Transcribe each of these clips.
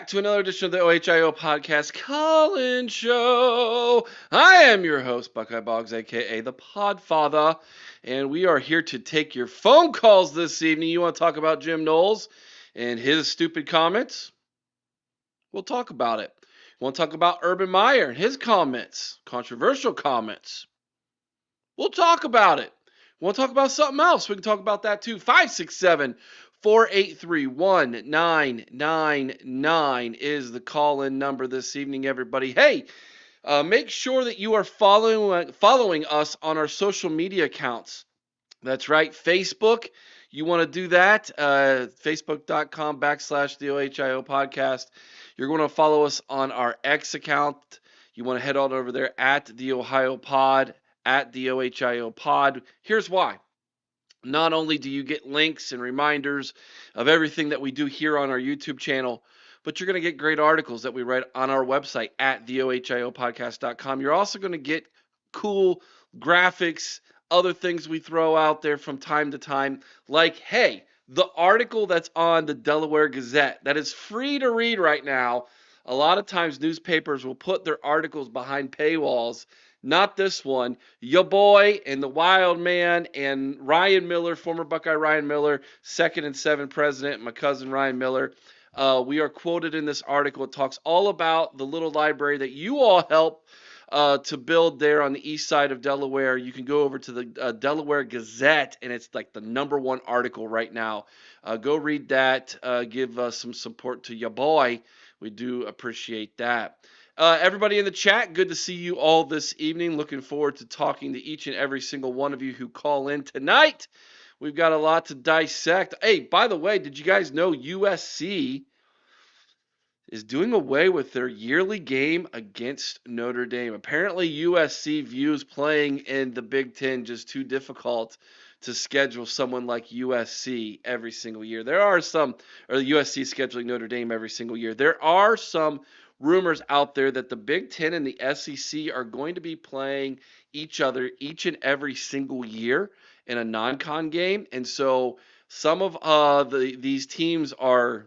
back to another edition of the OHIO Podcast Call-In Show. I am your host, Buckeye Boggs, a.k.a. the Podfather, and we are here to take your phone calls this evening. You want to talk about Jim Knowles and his stupid comments? We'll talk about it. You want to talk about Urban Meyer and his comments, controversial comments? We'll talk about it. Want to talk about something else? We can talk about that too. 567-483-1999 is the call-in number this evening, everybody. Hey, make sure that you are following us on our social media accounts. That's right, Facebook. You want to do that? Facebook.com/the OHIO podcast. You're going to follow us on our X account. You want to head on over there at the Ohio Pod, at the OHIO Pod. Here's why. Not only do you get links and reminders of everything that we do here on our YouTube channel, but you're going to get great articles that we write on our website at theohiopodcast.com. You're also going to get cool graphics, other things we throw out there from time to time, like, hey, the article that's on the Delaware Gazette that is free to read right now. A lot of times newspapers will put their articles behind paywalls. Not this one. Your boy and the Wild Man and Ryan Miller, former Buckeye Ryan Miller, 2nd and 7 president, my cousin Ryan Miller. We are quoted in this article. It talks all about the little library that you all help to build there on the east side of Delaware. You can go over to the Delaware Gazette, and it's like the #1 article right now. Go read that. Give some support to your boy. We do appreciate that. Everybody in the chat, good to see you all this evening. Looking forward to talking to each and every single one of you who call in tonight. We've got a lot to dissect. Hey, by the way, did you guys know USC is doing away with their yearly game against Notre Dame? Apparently, USC views playing in the Big Ten just too difficult to schedule someone like USC every single year. There are some, or USC scheduling Notre Dame every single year. There are some rumors out there that the Big Ten and the SEC are going to be playing each other each and every single year in a non-con game. And so some of these teams are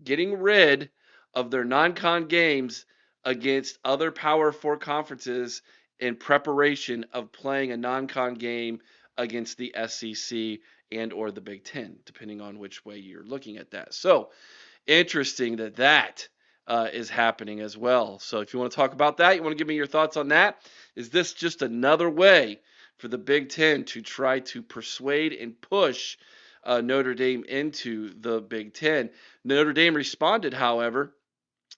getting rid of their non-con games against other Power 4 conferences in preparation of playing a non-con game against the SEC and or the Big Ten, depending on which way you're looking at that. So interesting that is happening as well. So if you want to talk about that, you want to give me your thoughts on that. Is this just another way for the Big Ten to try to persuade and push Notre Dame into the Big Ten? Notre Dame responded, however,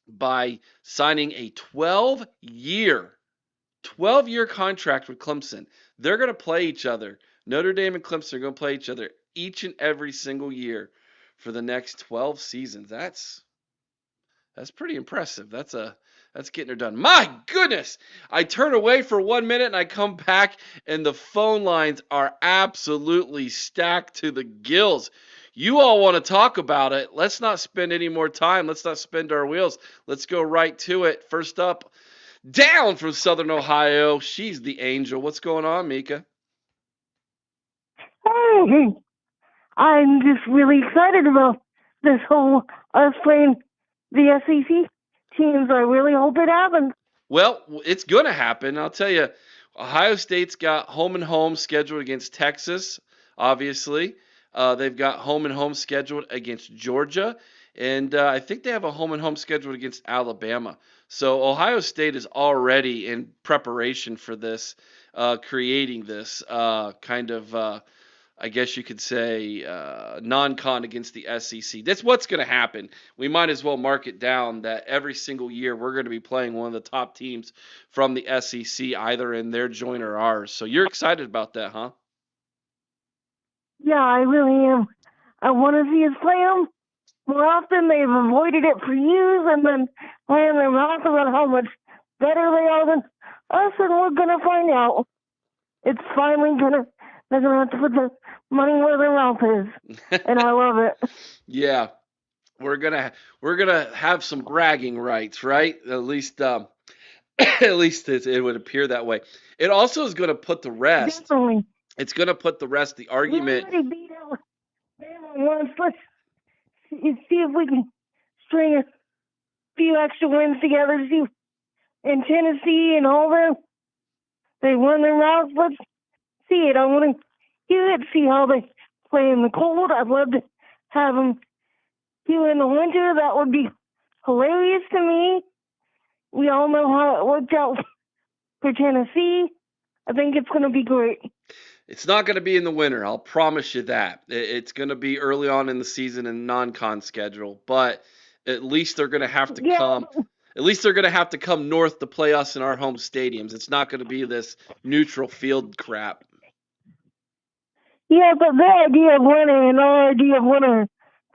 by signing a 12-year contract with Clemson. They're going to play each other. Notre Dame and Clemson are going to play each other each and every single year for the next 12 seasons. That's pretty impressive. That's getting her done. My goodness! I turn away for 1 minute and I come back and the phone lines are absolutely stacked to the gills. You all want to talk about it. Let's not spend any more time. Let's not spin our wheels. Let's go right to it. First up, down from Southern Ohio, she's the angel. What's going on, Mika? Hey, I'm just really excited about this whole us playing the SEC teams. I really hope it happens. Well, it's going to happen. I'll tell you, Ohio State's got home and home scheduled against Texas, obviously. They've got home and home scheduled against Georgia. And I think they have a home and home scheduled against Alabama. So Ohio State is already in preparation for this, creating this kind of I guess you could say, non-con against the SEC. That's what's going to happen. We might as well mark it down that every single year we're going to be playing one of the top teams from the SEC, either in their joint or ours. So you're excited about that, huh? Yeah, I really am. I want to see us play them more often. They've avoided it for years and then playing their mouth about how much better they are than us, and we're going to find out. It's finally going to, they're going to have to put the money where their mouth is, and I love it. Yeah, we're gonna have some bragging rights, right? At least at least it would appear that way. It also is going to put the rest. Definitely. It's going to put the rest the argument. We already beat Alabama once. Let's see if we can string few extra wins together. See, in Tennessee and all them, they won their rounds. Let's see it. I want to hear it, see how they play in the cold. I'd love to have them here in the winter. That would be hilarious to me. We all know how it worked out for Tennessee. I think it's going to be great. It's not going to be in the winter. I'll promise you that. It's going to be early on in the season and non-con schedule, but at least they're going to have to Yeah, come. At least they're going to have to come north to play us in our home stadiums. It's not going to be this neutral field crap. yeah, but their idea of winning and our idea of winning are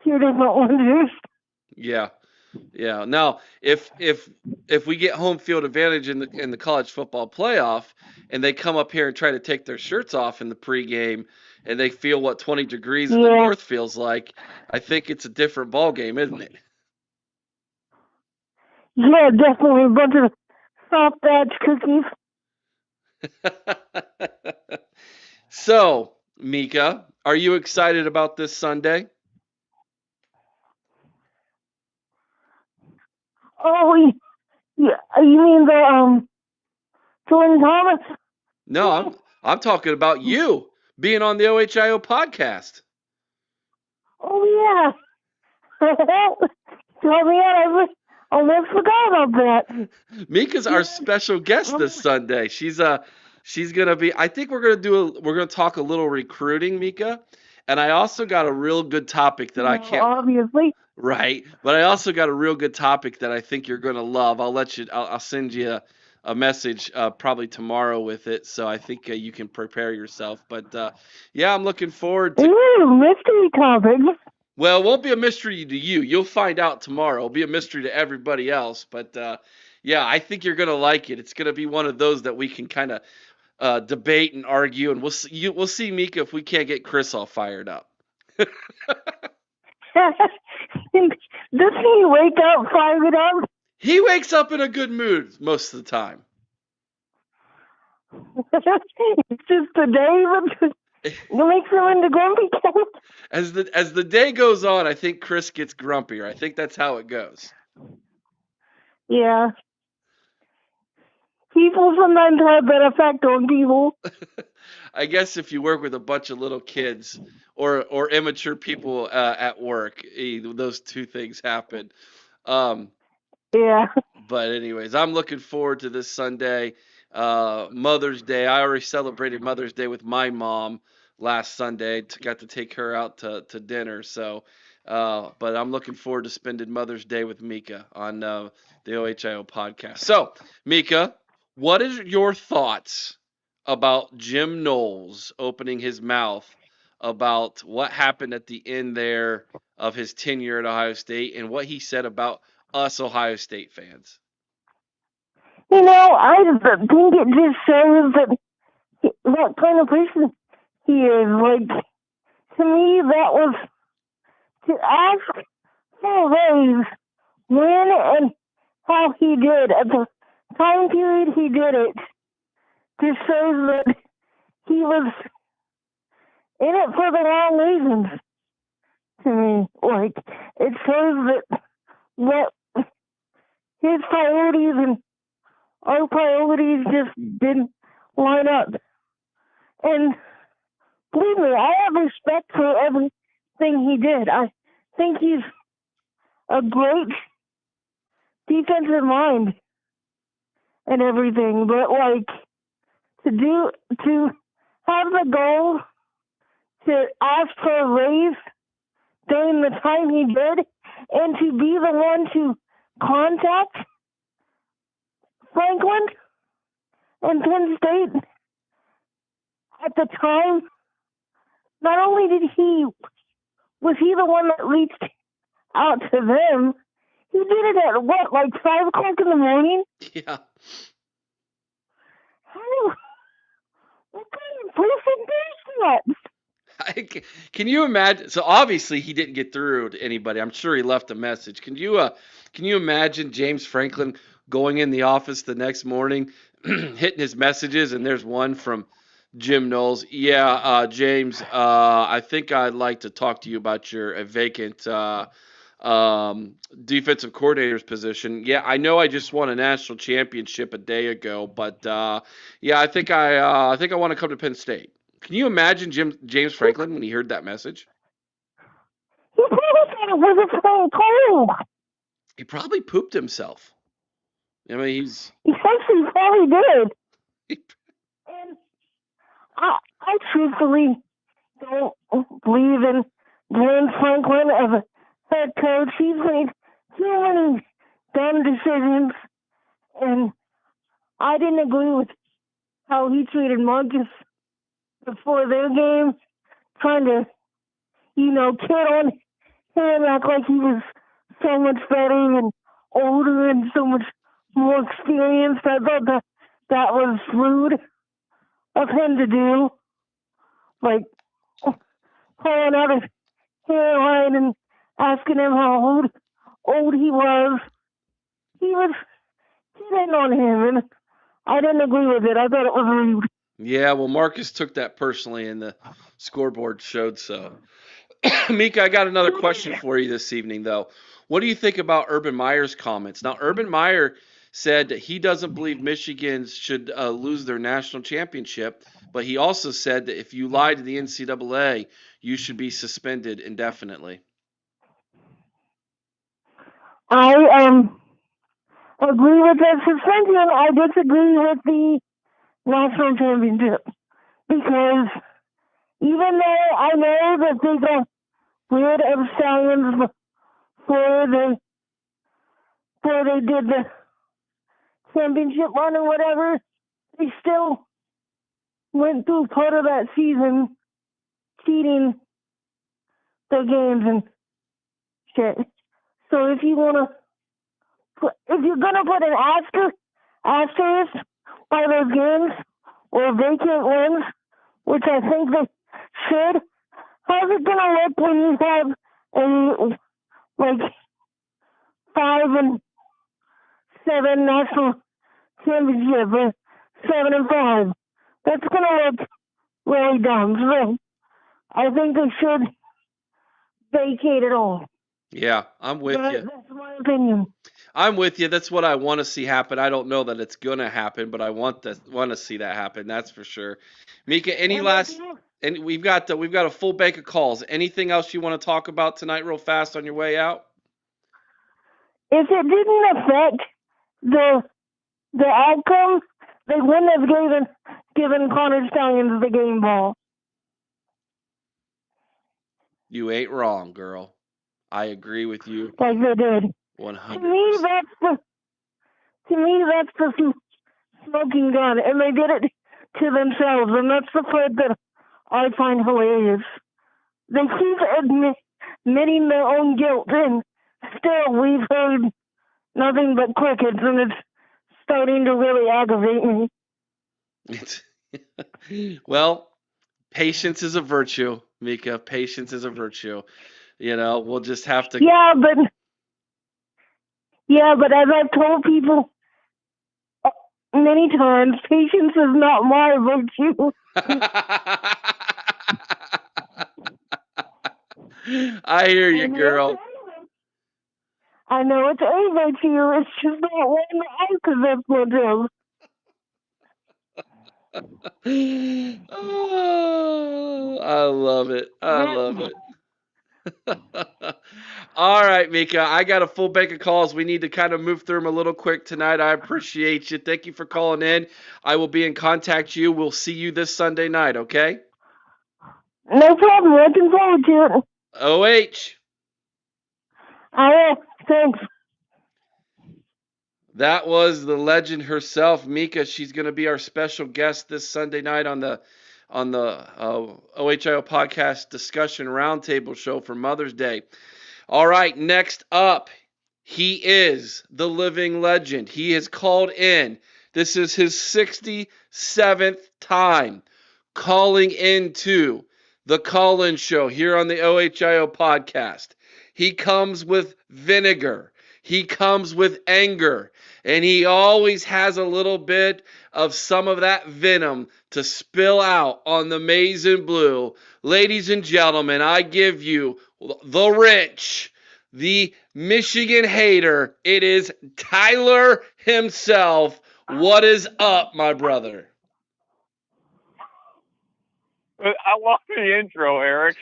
two different wonders. Yeah. Yeah. Now, if we get home field advantage in the college football playoff, and they come up here and try to take their shirts off in the pregame, and they feel what 20 degrees in the Yeah, north feels like, I think it's a different ball game, isn't yeah, definitely a bunch of soft batch cookies. it? So, Mika, are you excited about this Sunday? Oh, yeah, you mean the Jordan Thomas? No, I'm talking about you being on the OHIO podcast. Oh yeah. Tell me that I almost forgot about that. Mika's our special guest this Sunday. She's gonna be. I think we're gonna talk a little recruiting, Mika, and I also got a real good topic that I Well, can't. obviously. Right, but I also got a real good topic that I think you're gonna love. I'll let you. I'll send you a message probably tomorrow with it, so I think you can prepare yourself. But yeah, I'm looking forward to. Ooh, mystery topic. Well, it won't be a mystery to you. You'll find out tomorrow. It'll be a mystery to everybody else. But yeah, I think you're gonna like it. It's gonna be one of those that we can kind of debate and argue, and we'll see, Mika, if we can't get Chris all fired up. Doesn't he wake up fired up? He wakes up in a good mood most of the time. It's just the day that makes him into grumpy cat. As the day goes on, I think Chris gets grumpier. I think that's how it goes. Yeah. People sometimes have that effect on people. I guess if you work with a bunch of little kids or immature people at work, those two things happen. Um, Yeah. but anyways, I'm looking forward to this Sunday, Mother's Day. I already celebrated Mother's Day with my mom last Sunday. Got to take her out to dinner. So, but I'm looking forward to spending Mother's Day with Mika on the OHIO podcast. So, Mika, what is your thoughts about Jim Knowles opening his mouth about what happened at the end there of his tenure at Ohio State and what he said about us Ohio State fans? You know, I think it just shows that what kind of person he is. Like, to me, that was to ask for a raise when and how he did at the time period he did it. Just shows that he was in it for the wrong reasons. To me, like, it shows that what his priorities and our priorities just didn't line up. And believe me, I have respect for everything he did. I think he's a great defensive mind and everything. But like to have the goal to ask for a raise during the time he did, and to be the one to contact Franklin and Penn State at the time. Not only was he the one that reached out to them, he did it at what, like 5 o'clock in the morning? Yeah. How, what kind of person does that? Can you imagine? So obviously he didn't get through to anybody. I'm sure he left a message. Can you imagine James Franklin going in the office the next morning, hitting his messages, and there's one from Jim Knowles. Yeah, James, I think I'd like to talk to you about your vacant defensive coordinator's position. Yeah, I know I just won a national championship a day ago, but yeah, I think I want to come to Penn State. Can you imagine James Franklin when he heard that message? He probably thought it was a phone cold. He probably pooped himself. I mean, He says he probably did. And I truthfully don't believe in James Franklin as a head coach. He's made too many dumb decisions, and I didn't agree with how he treated Marcus before their game, trying to, kid on him, act like he was so much better and older and so much more experienced. I thought that was rude of him to do, like pulling out his hairline and asking him how old he was. He was hitting on him, and I didn't agree with it. I thought it was rude. yeah. Well, Marcus took that personally, and the scoreboard showed so. Mika, I got another question for you this evening, though. What do you think about Urban Meyer's comments? Now, Urban Meyer said that he doesn't believe Michigan should lose their national championship, but he also said that if you lie to the NCAA, you should be suspended indefinitely. I agree with the suspension. I disagree with the national championship because even though I know that they got rid of Stallions before they did the championship run or whatever, they still went through part of that season cheating the games and shit. So if you're gonna put an asterisk by those games or vacant wins, which I think they should, how's it gonna look when you have a like 5-7 national championship or 7-5? That's gonna look really dumb. So I think they should vacate it all. Yeah, I'm with you. That's my opinion. I'm with you. That's what I want to see happen. I don't know that it's gonna happen, but I want to see that happen. That's for sure. Mika, any last? And we've got a full bank of calls. Anything else you want to talk about tonight, real fast on your way out? If it didn't affect the outcome, they wouldn't have given Connor Stallions the game ball. You ain't wrong, girl. I agree with you. Like they did. 100%. To me, that's the smoking gun, and they did it to themselves, and that's the part that I find hilarious. They keep admitting their own guilt, and still we've heard nothing but crickets, and it's starting to really aggravate me. Well, patience is a virtue, Mika. Patience is a virtue. We'll just have to. Yeah, but as I've told people many times, patience is not my virtue. I hear you, girl. I know it's a virtue. It's just not one that I possess myself. Oh, I love it. I love it. All right, Mika. I got a full bank of calls. We need to kind of move through them a little quick tonight. I appreciate you. Thank you for calling in. I will be in contact with you. We'll see you this Sunday night, okay? No problem. Looking forward to it. OH. All right. Thanks. That was the legend herself, Mika. She's going to be our special guest this Sunday night on the OHIO podcast discussion roundtable show for Mother's Day. All right, next up, he is the living legend. He has called in. This is his 67th time calling into the call-in show here on the OHIO podcast. He comes with vinegar. He comes with anger. And he always has a little bit of some of that venom to spill out on the maize and blue. Ladies and gentlemen, I give you the wrench, the Michigan hater. It is Tyler himself. What is up, my brother? I love the intro, Eric.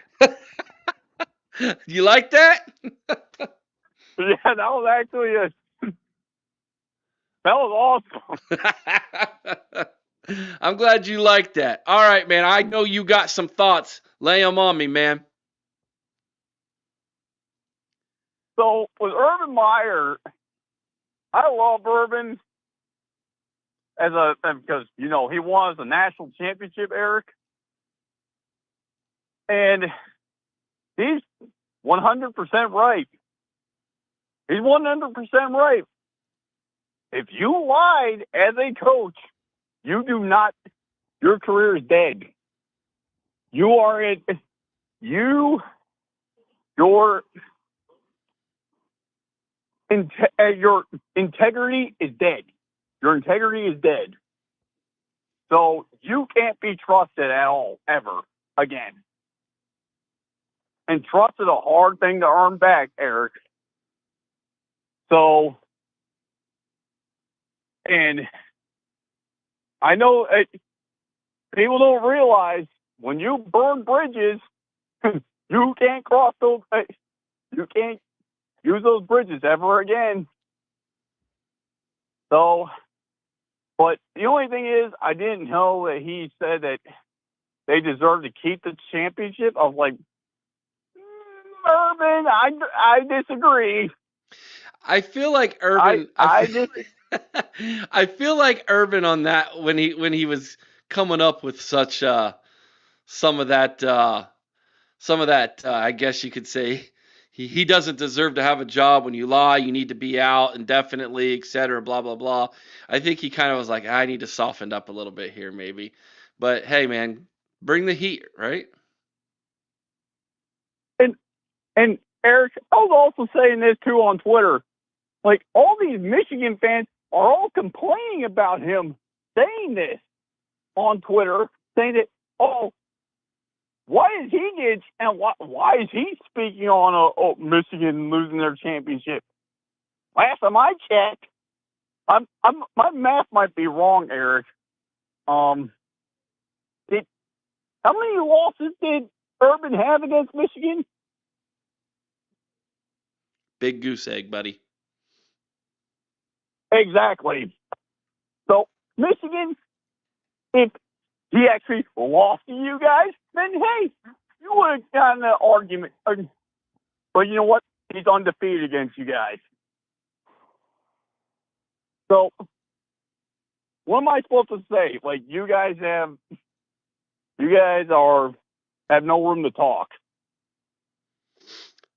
You like that? Yeah, that was actually that was awesome. I'm glad you like that. All right, man. I know you got some thoughts. Lay them on me, man. So with Urban Meyer, I love Urban because he won the national championship, Eric, and he's 100% right. He's 100% right. If you lied as a coach, you do not. Your career is dead. You are it. Your integrity is dead. Your integrity is dead. So you can't be trusted at all, ever, again. And trust is a hard thing to earn back, Eric. So, and I know people don't realize when you burn bridges, you can't cross those, you can't use those bridges ever again. So, but the only thing is, I didn't know that he said that they deserve to keep the championship. I was like, Urban, I disagree. I feel like Urban. I feel like Urban on that when he was coming up with such some of that I guess you could say he doesn't deserve to have a job. When you lie, you need to be out indefinitely, etc. Blah blah blah. I think he kind of was like, I need to soften up a little bit here, maybe. But hey, man, bring the heat, right? And Eric, I was also saying this too on Twitter. Like, all these Michigan fans are all complaining about him saying this on Twitter, saying that, oh, why is he get and why is he speaking on Michigan losing their championship? Last time I checked, my math might be wrong, Eric. How many losses did Urban have against Michigan? Big goose egg, buddy. Exactly. So Michigan, if he actually lost to you guys, then hey, you would have gotten an argument. But you know what? He's undefeated against you guys. So what am I supposed to say? Like, you guys have no room to talk.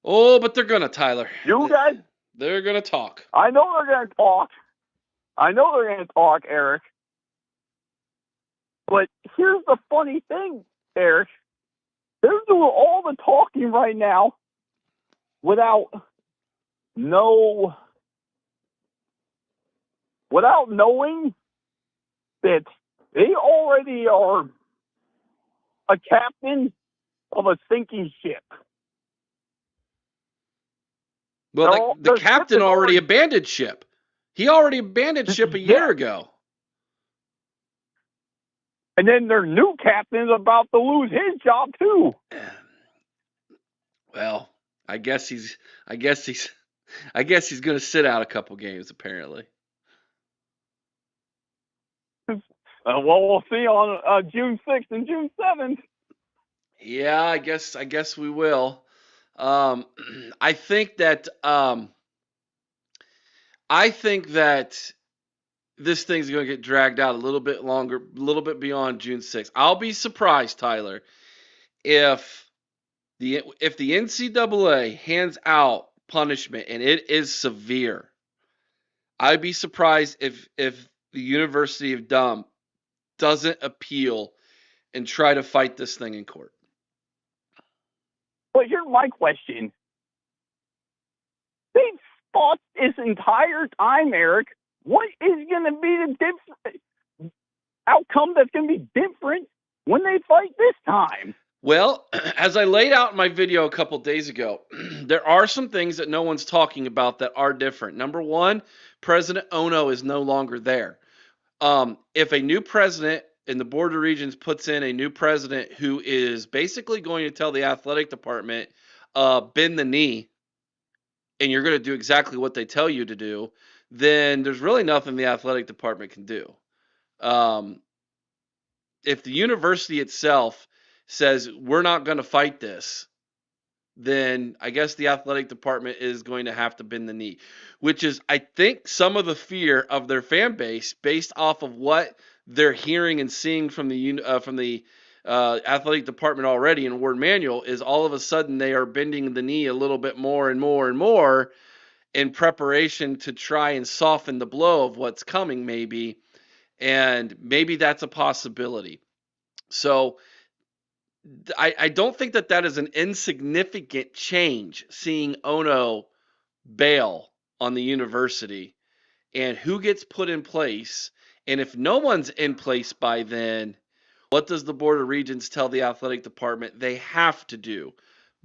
Oh, but they're gonna, Tyler. You guys, they're gonna talk. I know they're gonna talk. Eric. But here's the funny thing, Eric. They're doing all the talking right now without knowing that they already are a captain of a sinking ship. Well, the captain already abandoned ship. He already abandoned ship a year ago. And then their new captain is about to lose his job too. Well, I guess he's going to sit out a couple games apparently. Well, we'll see on June 6th and June 7th. Yeah, I guess we will. I think that this thing's going to get dragged out a little bit longer, a little bit beyond June 6th. I'll be surprised, Tyler, if the NCAA hands out punishment and it is severe. I'd be surprised if the University of Dumb doesn't appeal and try to fight this thing in court. But here's my question. They've fought this entire time, Eric. What is going to be the different outcome that's going to be different when they fight this time? Well, as I laid out in my video a couple days ago, there are some things that no one's talking about that are different. Number one, President Ono is no longer there. If a new president in the Board of Regents puts in a new president who is basically going to tell the athletic department, bend the knee, and you're going to do exactly what they tell you to do, then there's really nothing the athletic department can do. Um, if the university itself says we're not going to fight this, then I guess the athletic department is going to have to bend the knee, which is, I think, some of the fear of their fan base based off of what they're hearing and seeing from the athletic department already in Ward Manual is all of a sudden they are bending the knee a little bit more and more and more in preparation to try and soften the blow of what's coming, maybe, and maybe that's a possibility. So I don't think that is an insignificant change, seeing Ono bail on the university and who gets put in place. And if no one's in place by then, what does the Board of Regents tell the athletic department they have to do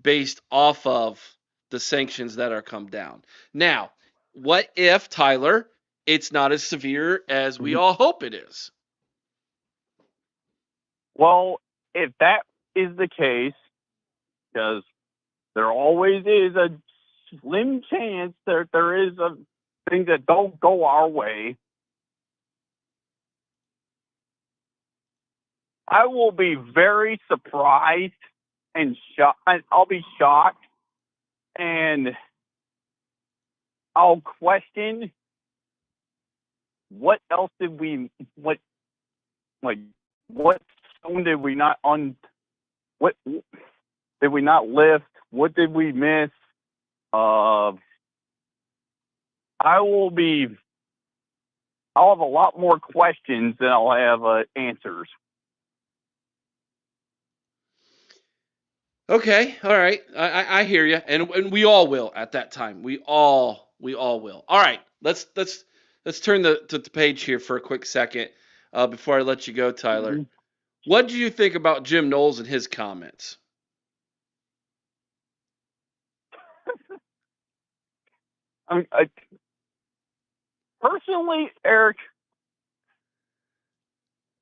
based off of the sanctions that are come down? Now, what if, Tyler, it's not as severe as we all hope it is? Well, if that is the case, because there always is a slim chance that there is a things that don't go our way, I will be very surprised and shocked. I'll be shocked, and I'll question what else did we what stone did we not what did we not lift? What did we miss? I'll have a lot more questions than I'll have answers. Okay, all right, I hear you, and we all will at that time. We all will. All right, let's turn the page here for a quick second before I let you go, Tyler. Mm-hmm. What do you think about Jim Knowles and his comments? Personally, Eric,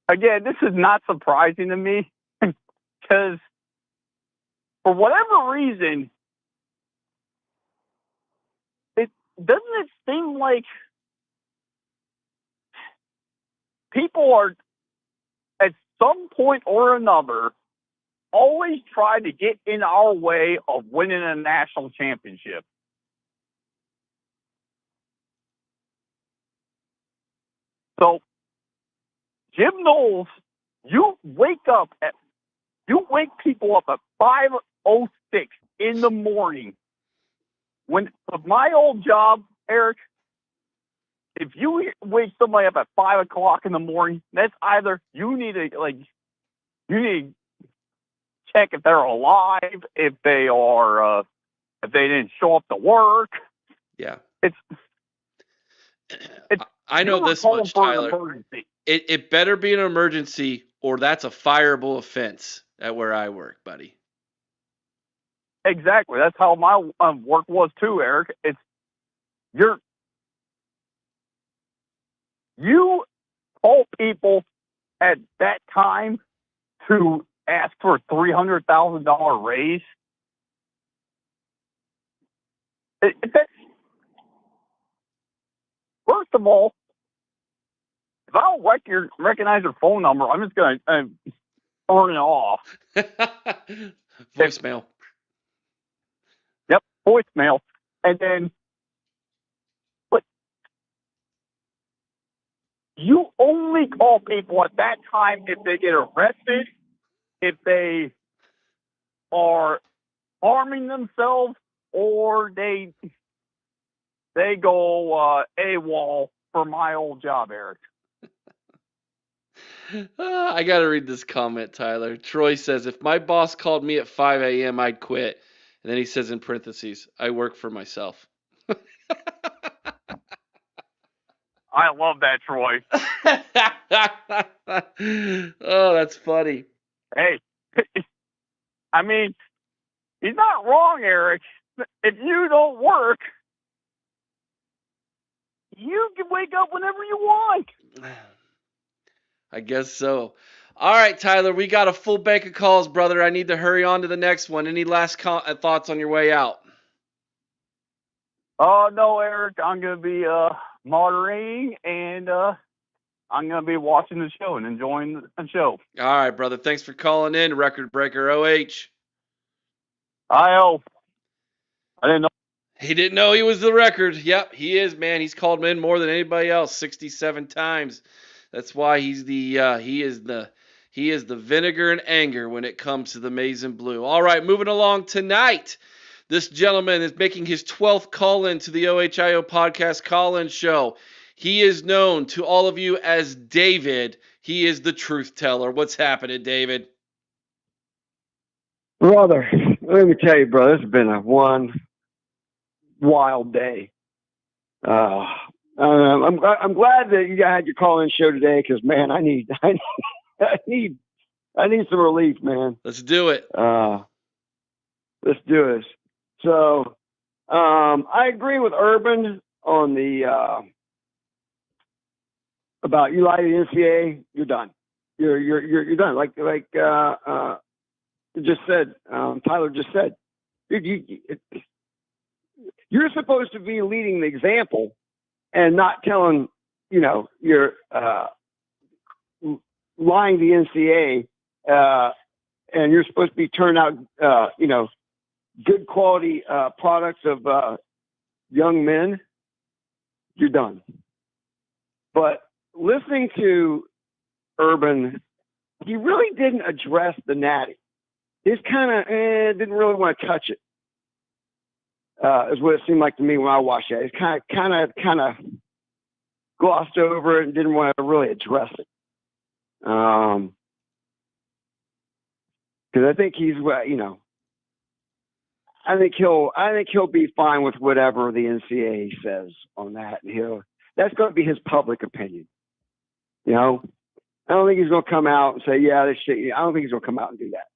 again, this is not surprising to me because for whatever reason, it seem like people are at some point or another always try to get in our way of winning a national championship. So, Jim Knowles, you wake people up at 5:06 in the morning. When of my old job, Eric, if you wake somebody up at 5 o'clock in the morning, that's either you need to check if they're alive, if they didn't show up to work. Yeah, it's I know this much, Tyler. It better be an emergency, or that's a fireable offense at where I work, buddy. Exactly. That's how my work was too, Eric. You call people at that time to ask for a $300,000 raise. First of all, if I don't recognize your phone number, I'm just going to turn it off. Voicemail. Yep, voicemail. And then, but you only call people at that time if they get arrested, if they are harming themselves, or they go AWOL for my old job, Eric. I got to read this comment, Tyler. Troy says, if my boss called me at 5 a.m., I'd quit. And then he says in parentheses, I work for myself. I love that, Troy. Oh, that's funny. Hey, I mean, he's not wrong, Eric. If you don't work, you can wake up whenever you want. I guess so. All right, Tyler, we got a full bank of calls, brother. I need to hurry on to the next one. Any last thoughts on your way out? Oh, no, Eric. I'm going to be moderating, and I'm going to be watching the show and enjoying the show. All right, brother. Thanks for calling in, Record Breaker OH. I didn't know. He didn't know he was the record. Yep, he is, man. He's called in more than anybody else, 67 times. That's why he's the he is the vinegar and anger when it comes to the maize and blue. All right, moving along tonight. This gentleman is making his 12th call-in to the OHIO podcast call-in show. He is known to all of you as David. He is the truth teller. What's happening, David? Brother, let me tell you, brother, this has been a one wild day. I'm glad that you had your call-in show today because, man, I need some relief, man. Let's do it. Let's do this. So, I agree with Urban on the about you lie to the NCAA, you're done. You're done. Like just said, Tyler just said, dude, you're supposed to be leading the example and not telling, you're lying to the NCAA, and you're supposed to be turning out, good quality products of young men. You're done. But listening to Urban, he really didn't address the natty. He's kind of didn't really want to touch it. Is what it seemed like to me when I watched it. He kind of glossed over it and didn't want to really address it. Because I think he's, I think he'll be fine with whatever the NCAA says on that, and that's going to be his public opinion. I don't think he's going to come out and say, yeah, this shit. I don't think he's going to come out and do that.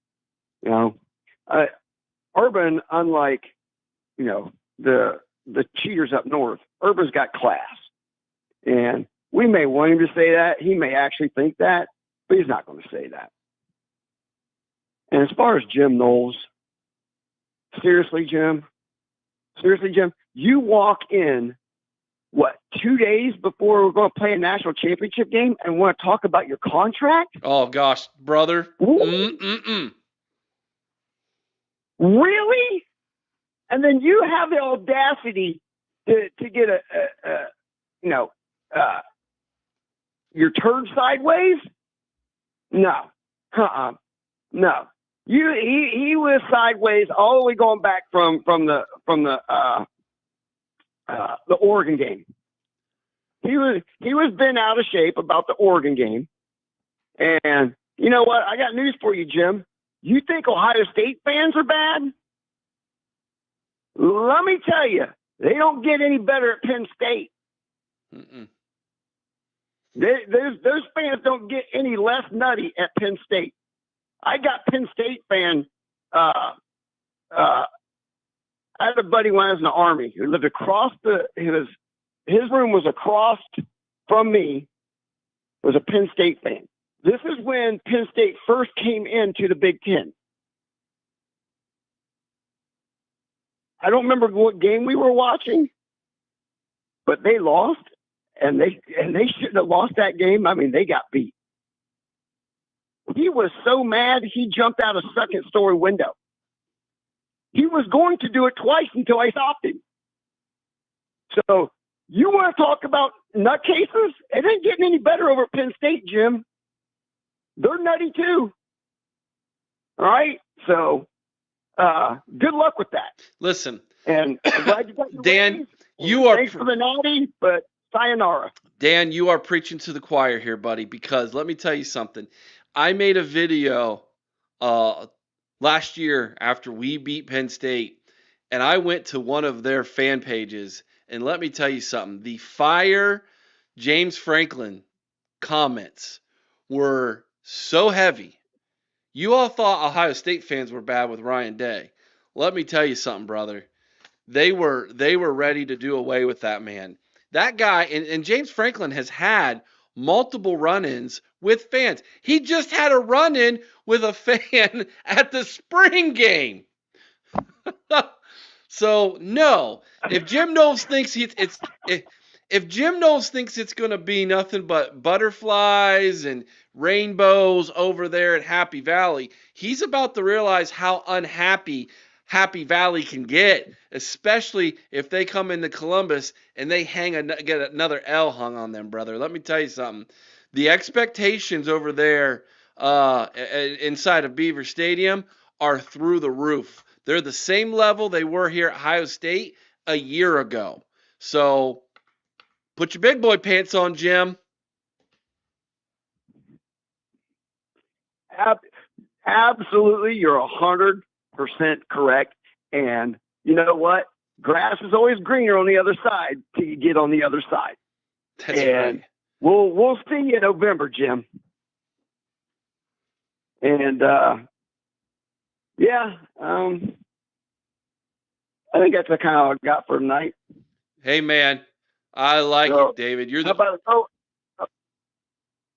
Urban, unlike the cheaters up north, Urban's got class, and we may want him to say that. He may actually think that, but he's not going to say that. And as far as Jim Knowles, seriously, Jim, you walk in, 2 days before we're going to play a national championship game and want to talk about your contract? Oh, gosh, brother. Really? And then you have the audacity to get your turd sideways? No. No. He was sideways all the way going back from the Oregon game. He was bent out of shape about the Oregon game. And you know what? I got news for you, Jim. You think Ohio State fans are bad? Let me tell you, they don't get any better at Penn State. Those fans don't get any less nutty at Penn State. I got Penn State fan. I had a buddy when I was in the Army who lived across his room was across from me, was a Penn State fan. This is when Penn State first came into the Big Ten. I don't remember what game we were watching, but they lost, and they shouldn't have lost that game. I mean, they got beat. He was so mad, he jumped out a second-story window. He was going to do it twice until I stopped him. So you want to talk about nutcases? It ain't getting any better over at Penn State, Jim. They're nutty too. All right? So good luck with that. Listen. And I'm glad you got your Dan, raise. Thanks for the naughty, but sayonara. Dan, you are preaching to the choir here, buddy, because let me tell you something. I made a video last year after we beat Penn State, and I went to one of their fan pages, and let me tell you something. The Fire James Franklin comments were so heavy. You all thought Ohio State fans were bad with Ryan Day. Let me tell you something, brother. They were ready to do away with that man. That guy and James Franklin has had multiple run-ins with fans. He just had a run-in with a fan at the spring game. So no, if Jim Knowles thinks if Jim Knowles thinks it's going to be nothing but butterflies and rainbows over there at Happy Valley, he's about to realize how unhappy Happy Valley can get, especially if they come into Columbus and they get another L hung on them, brother. Let me tell you something. The expectations over there inside of Beaver Stadium are through the roof. They're the same level they were here at Ohio State a year ago. So put your big boy pants on, Jim. Absolutely, you're 100% correct. And you know what? Grass is always greener on the other side till you get on the other side. That's and right. We'll see you in November, Jim. And yeah, I think that's the kind of all I got for tonight. Hey man, I like it, David. You're how the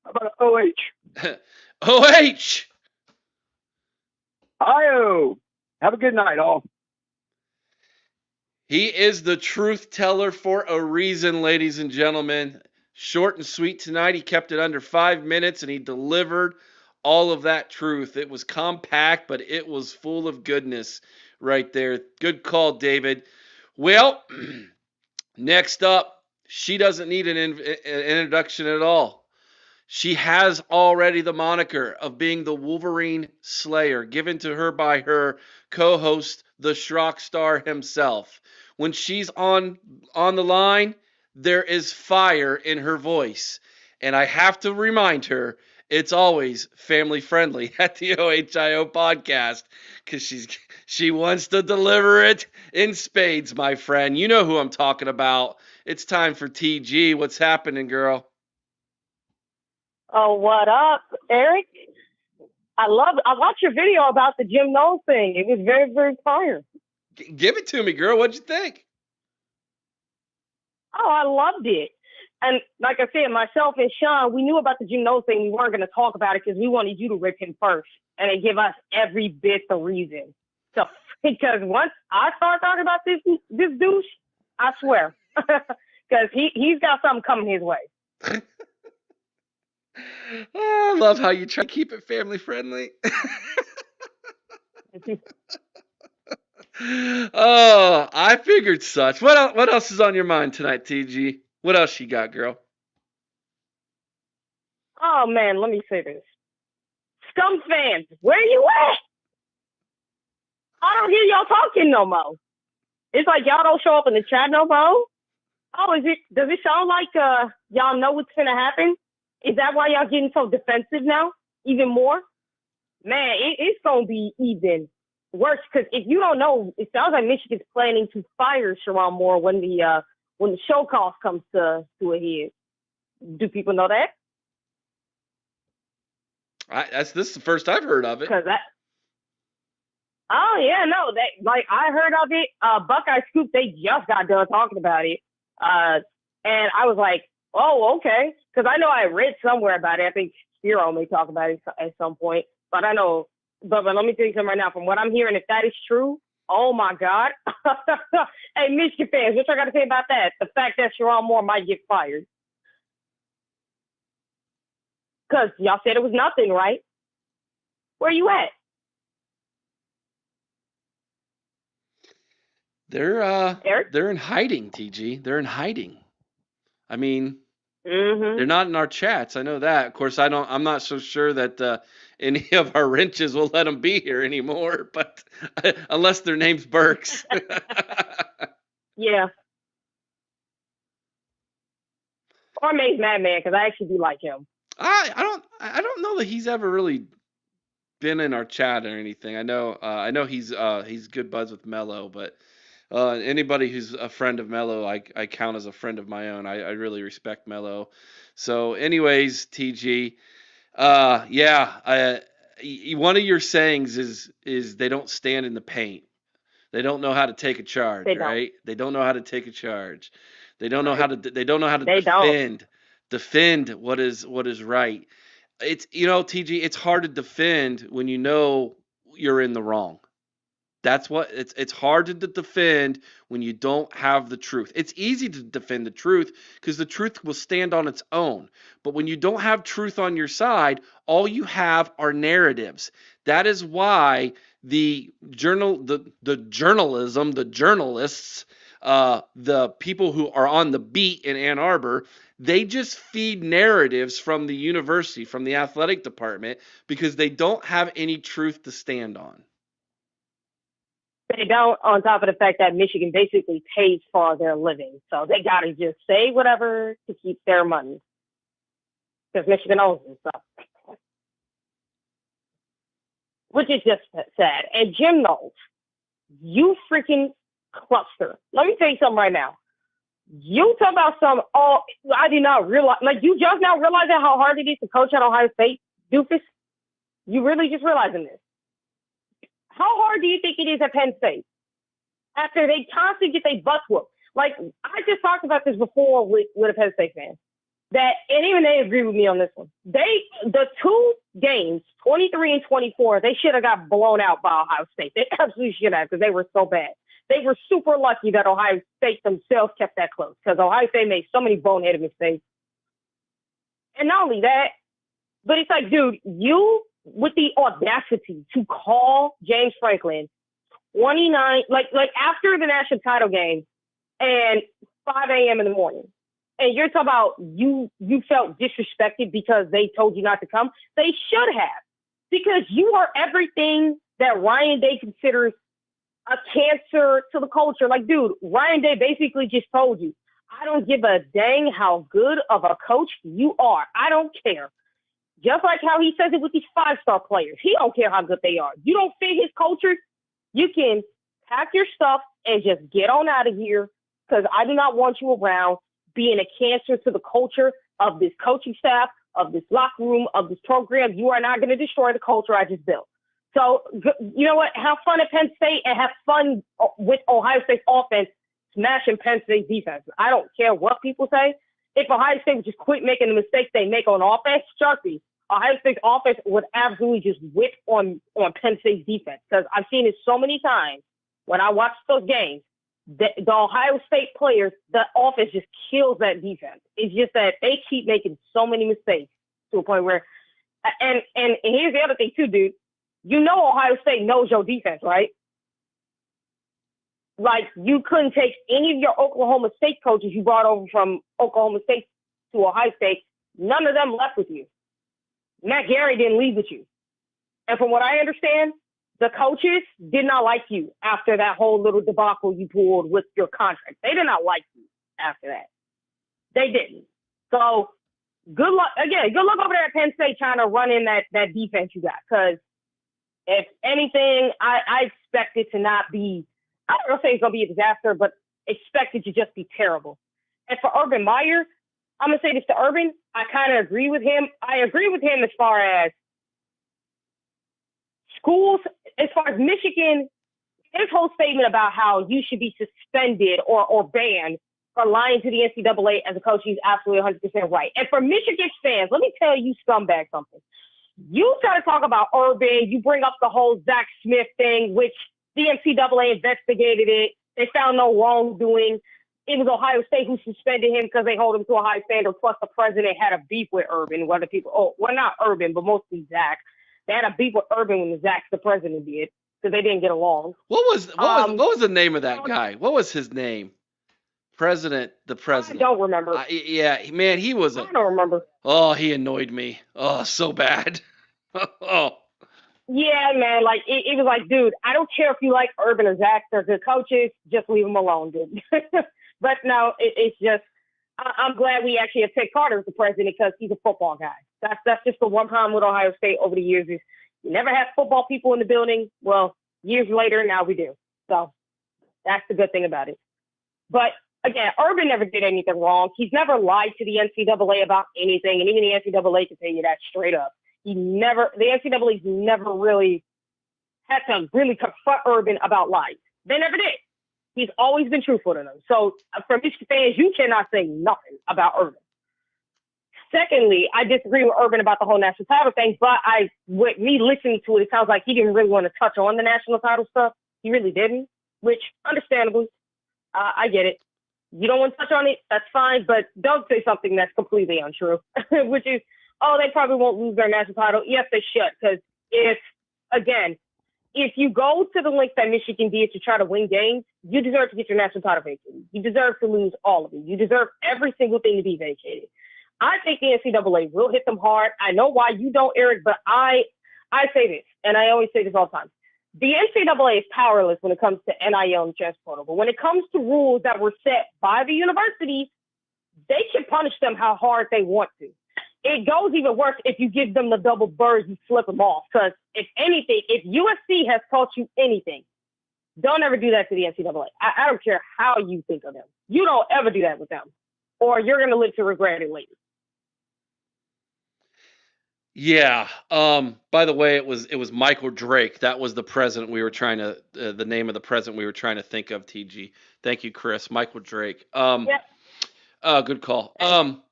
about OH? OH. IO. Have a good night, all. He is the truth teller for a reason, ladies and gentlemen. Short and sweet tonight. He kept it under 5 minutes and he delivered all of that truth. It was compact, but it was full of goodness right there. Good call, David. Well, next up, she doesn't need an introduction at all. She has already the moniker of being the Wolverine Slayer, given to her by her co-host, the Schrock Star himself. When she's on the line, there is fire in her voice. And I have to remind her, it's always family friendly at the OHIO podcast because she wants to deliver it in spades, my friend. You know who I'm talking about. It's time for TG. What's happening, girl? Oh, what up, Eric? I watched your video about the Jim Knowles thing. It was very, very fire. Give it to me, girl. What'd you think? Oh, I loved it. And like I said, myself and Sean, we knew about the Jim Knowles thing. We weren't going to talk about it because we wanted you to rip him first and then give us every bit of reason. So, because once I start talking about this douche, I swear, because he's got something coming his way. Oh, I love how you try to keep it family friendly. Oh, I figured such. What else is on your mind tonight, TG? What else you got, girl? Oh, man, let me say this. Scum fans, where you at? I don't hear y'all talking no more. It's like y'all don't show up in the chat no more. Oh, does it sound like y'all know what's gonna happen? Is that why y'all getting so defensive now? Even more? Man, it's gonna be even worse because if you don't know, it sounds like Michigan's planning to fire Sharon Moore when the show cost comes to a head. Do people know that? This is the first I've heard of it. Oh yeah, no, I heard of it. Buckeye Scoop, they just got done talking about it, and I was like, oh okay, because I know I read somewhere about it. I think Spiro may talk about it at some point, but I know. But let me tell you something right now. From what I'm hearing, if that is true, oh my God, hey Michigan fans, what y'all got to say about that? The fact that Sharon Moore might get fired, because y'all said it was nothing, right? Where you at? They're in hiding, TG. They're in hiding. I mean, they're not in our chats. I know that. Of course, I'm not so sure that any of our wrenches will let them be here anymore. But unless their name's Burks. Yeah. Or Maze Madman, because I actually do like him. I don't know that he's ever really been in our chat or anything. I know he's good buds with Mello, but anybody who's a friend of Mello, I count as a friend of my own. I really respect Mello. So, anyways, TG, yeah, one of your sayings is they don't stand in the paint. They don't know how to take a charge, They don't. right? They don't know how to take a charge. They don't know Right. how to they don't know how to They don't. defend what is right. It's TG, it's hard to defend when you know you're in the wrong. That's what it's hard to defend when you don't have the truth. It's easy to defend the truth because the truth will stand on its own. But when you don't have truth on your side, all you have are narratives. That is why the journalism, the journalists, the people who are on the beat in Ann Arbor, they just feed narratives from the university, from the athletic department, because they don't have any truth to stand on. They don't, on top of the fact that Michigan basically pays for their living. So they got to just say whatever to keep their money. Because Michigan owns them. So. Which is just sad. And Jim Knowles, you freaking cluster. Let me tell you something right now. You talk about I did not realize, like, you just now realizing how hard it is to coach at Ohio State, doofus? You really just realizing this? How hard do you think it is at Penn State? After they constantly get their butts whooped. Like, I just talked about this before with a Penn State fan. And even they agree with me on this one. The two games, 23 and 24, they should have got blown out by Ohio State. They absolutely should have, because they were so bad. They were super lucky that Ohio State themselves kept that close, because Ohio State made so many boneheaded mistakes. And not only that, but it's like, dude, you with the audacity to call James Franklin 29, like after the national title game and 5 a.m. in the morning. And you're talking about you felt disrespected because they told you not to come. They should have, because you are everything that Ryan Day considers a cancer to the culture. Like, dude, Ryan Day basically just told you, I don't give a dang how good of a coach you are. I don't care. Just like how he says it with these 5-star players. He don't care how good they are. You don't fit his culture, you can pack your stuff and just get on out of here, because I do not want you around being a cancer to the culture of this coaching staff, of this locker room, of this program. You are not going to destroy the culture I just built. So, you know what? Have fun at Penn State and have fun with Ohio State's offense smashing Penn State's defense. I don't care what people say. If Ohio State would just quit making the mistakes they make on offense, trust me, Ohio State's offense would absolutely just whip on Penn State's defense. Because I've seen it so many times when I watch those games. The Ohio State players, the offense just kills that defense. It's just that they keep making so many mistakes to a point where, and here's the other thing too, dude. You know Ohio State knows your defense, right? Like, you couldn't take any of your Oklahoma State coaches you brought over from Oklahoma State to Ohio State. None of them left with you. Matt Gary didn't leave with you. And from what I understand, the coaches did not like you after that whole little debacle you pulled with your contract. They did not like you after that. They didn't. So good luck. Again, good luck over there at Penn State trying to run in that defense you got. Because if anything, I expect it to not be, I don't say it's going to be a disaster, but expect it to just be terrible. And for Urban Meyer, I'm going to say this to Urban. I kind of agree with him. I agree with him as far as schools, as far as Michigan, his whole statement about how you should be suspended or banned for lying to the NCAA as a coach, he's absolutely 100% right. And for Michigan fans, let me tell you scumbag something. You try to talk about Urban, you bring up the whole Zach Smith thing, which the NCAA investigated it. They found no wrongdoing. It was Ohio State who suspended him because they hold him to a high standard. Plus, the president had a beef with Urban. Whether people, not Urban, but mostly Zach. They had a beef with Urban when Zach, the president, did, because they didn't get along. What was the name of that guy? What was his name? The president. I don't remember. Yeah, man, he was I don't remember. Oh, he annoyed me. Oh, so bad. Oh. Yeah, man, like, it was like, dude, I don't care if you like Urban or Zach. They're good coaches. Just leave them alone, dude. But no, it's just, I'm glad we actually have Ted Carter as the president, because he's a football guy. That's just the one problem with Ohio State over the years is you never had football people in the building. Well, years later, now we do. So that's the good thing about it. But again, Urban never did anything wrong. He's never lied to the NCAA about anything. And even the NCAA can tell you that straight up. the NCAA's never really had to really confront Urban about lies. They never did. He's always been truthful to them. So for Michigan fans, you cannot say nothing about Urban. Secondly, I disagree with Urban about the whole national title thing, but with me listening to it sounds like he didn't really want to touch on the national title stuff. He really didn't, which understandably, I get it. You don't want to touch on it, that's fine, but don't say something that's completely untrue, which is, oh, they probably won't lose their national title. Yes, they should, because if you go to the length that Michigan did to try to win games, you deserve to get your national title vacated. You deserve to lose all of it. You deserve every single thing to be vacated. I think the NCAA will hit them hard. I know why you don't, Eric, but I say this, and I always say this all the time. The NCAA is powerless when it comes to NIL and transfer portal. But when it comes to rules that were set by the universities, they can punish them how hard they want to. It goes even worse if you give them the double birds and flip them off. Because if anything, if USC has taught you anything, don't ever do that to the NCAA. I don't care how you think of them. You don't ever do that with them, or you're going to live to regret it later. Yeah. By the way, it was Michael Drake. That was the president we were trying to the name of the president we were trying to think of. TG. Thank you, Chris. Michael Drake. Yep. Good call.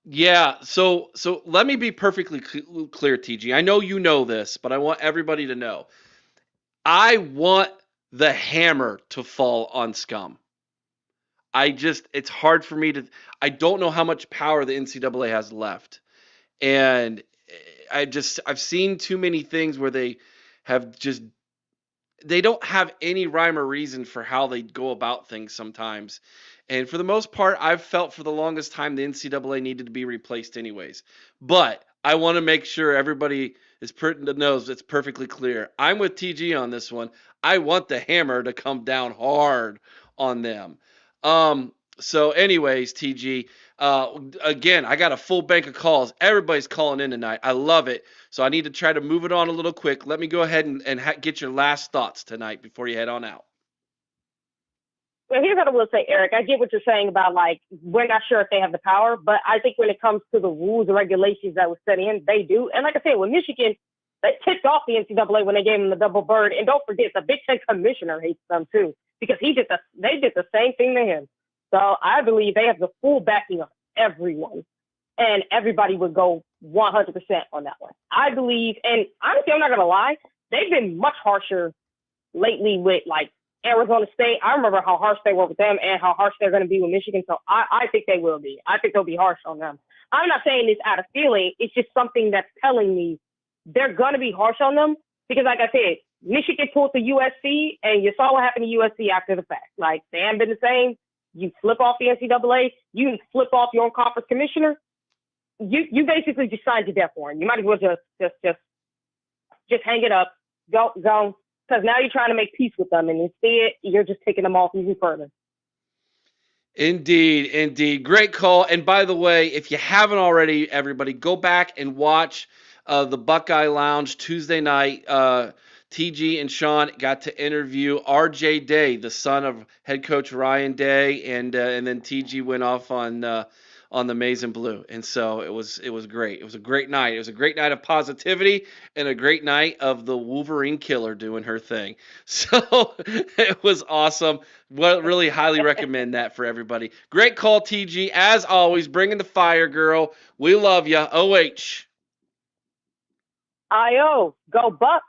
Yeah. So let me be perfectly clear, TG. I know you know this, but I want everybody to know. I want the hammer to fall on Scum. It's hard for me to. I don't know how much power the NCAA has left, and I've seen too many things where they don't have any rhyme or reason for how they go about things sometimes. And for the most part, I've felt for the longest time the NCAA needed to be replaced anyways. But I want to make sure everybody knows it's perfectly clear. I'm with TG on this one. I want the hammer to come down hard on them. So anyways, TG, again, I got a full bank of calls. Everybody's calling in tonight. I love it. So I need to try to move it on a little quick. Let me go ahead and get your last thoughts tonight before you head on out. Well, here's what I will say, Eric. I get what you're saying about, like, we're not sure if they have the power, but I think when it comes to the rules and regulations that were set in, they do. And like I said, with Michigan, they tipped off the NCAA when they gave them the double bird. And don't forget, the Big Ten commissioner hates them too, because they did the same thing to him. So I believe they have the full backing of everyone, and everybody would go 100% on that one. I believe, and honestly, I'm not going to lie, they've been much harsher lately with, like, Arizona State. I remember how harsh they were with them and how harsh they're going to be with Michigan. So I think they will be. I think they'll be harsh on them. I'm not saying this out of feeling. It's just something that's telling me they're going to be harsh on them because, like I said, Michigan pulled to USC, and you saw what happened to USC after the fact. Like, they haven't been the same. You flip off the NCAA. You flip off your own conference commissioner. You basically just signed your death warrant. You might as well just hang it up. Go. Because now you're trying to make peace with them, and instead you're just taking them off even further. Indeed. Great call. And by the way, if you haven't already, everybody, go back and watch the Buckeye Lounge Tuesday night. TG and Sean got to interview R.J. Day, the son of head coach Ryan Day, and then TG went off on the Maize and Blue, and so it was great. It was a great night. It was a great night of positivity and a great night of the Wolverine Killer doing her thing. So it was awesome. Really highly recommend that for everybody. Great call, TG. As always, bringing the fire, girl. We love you. OH. IO. Go Bucks.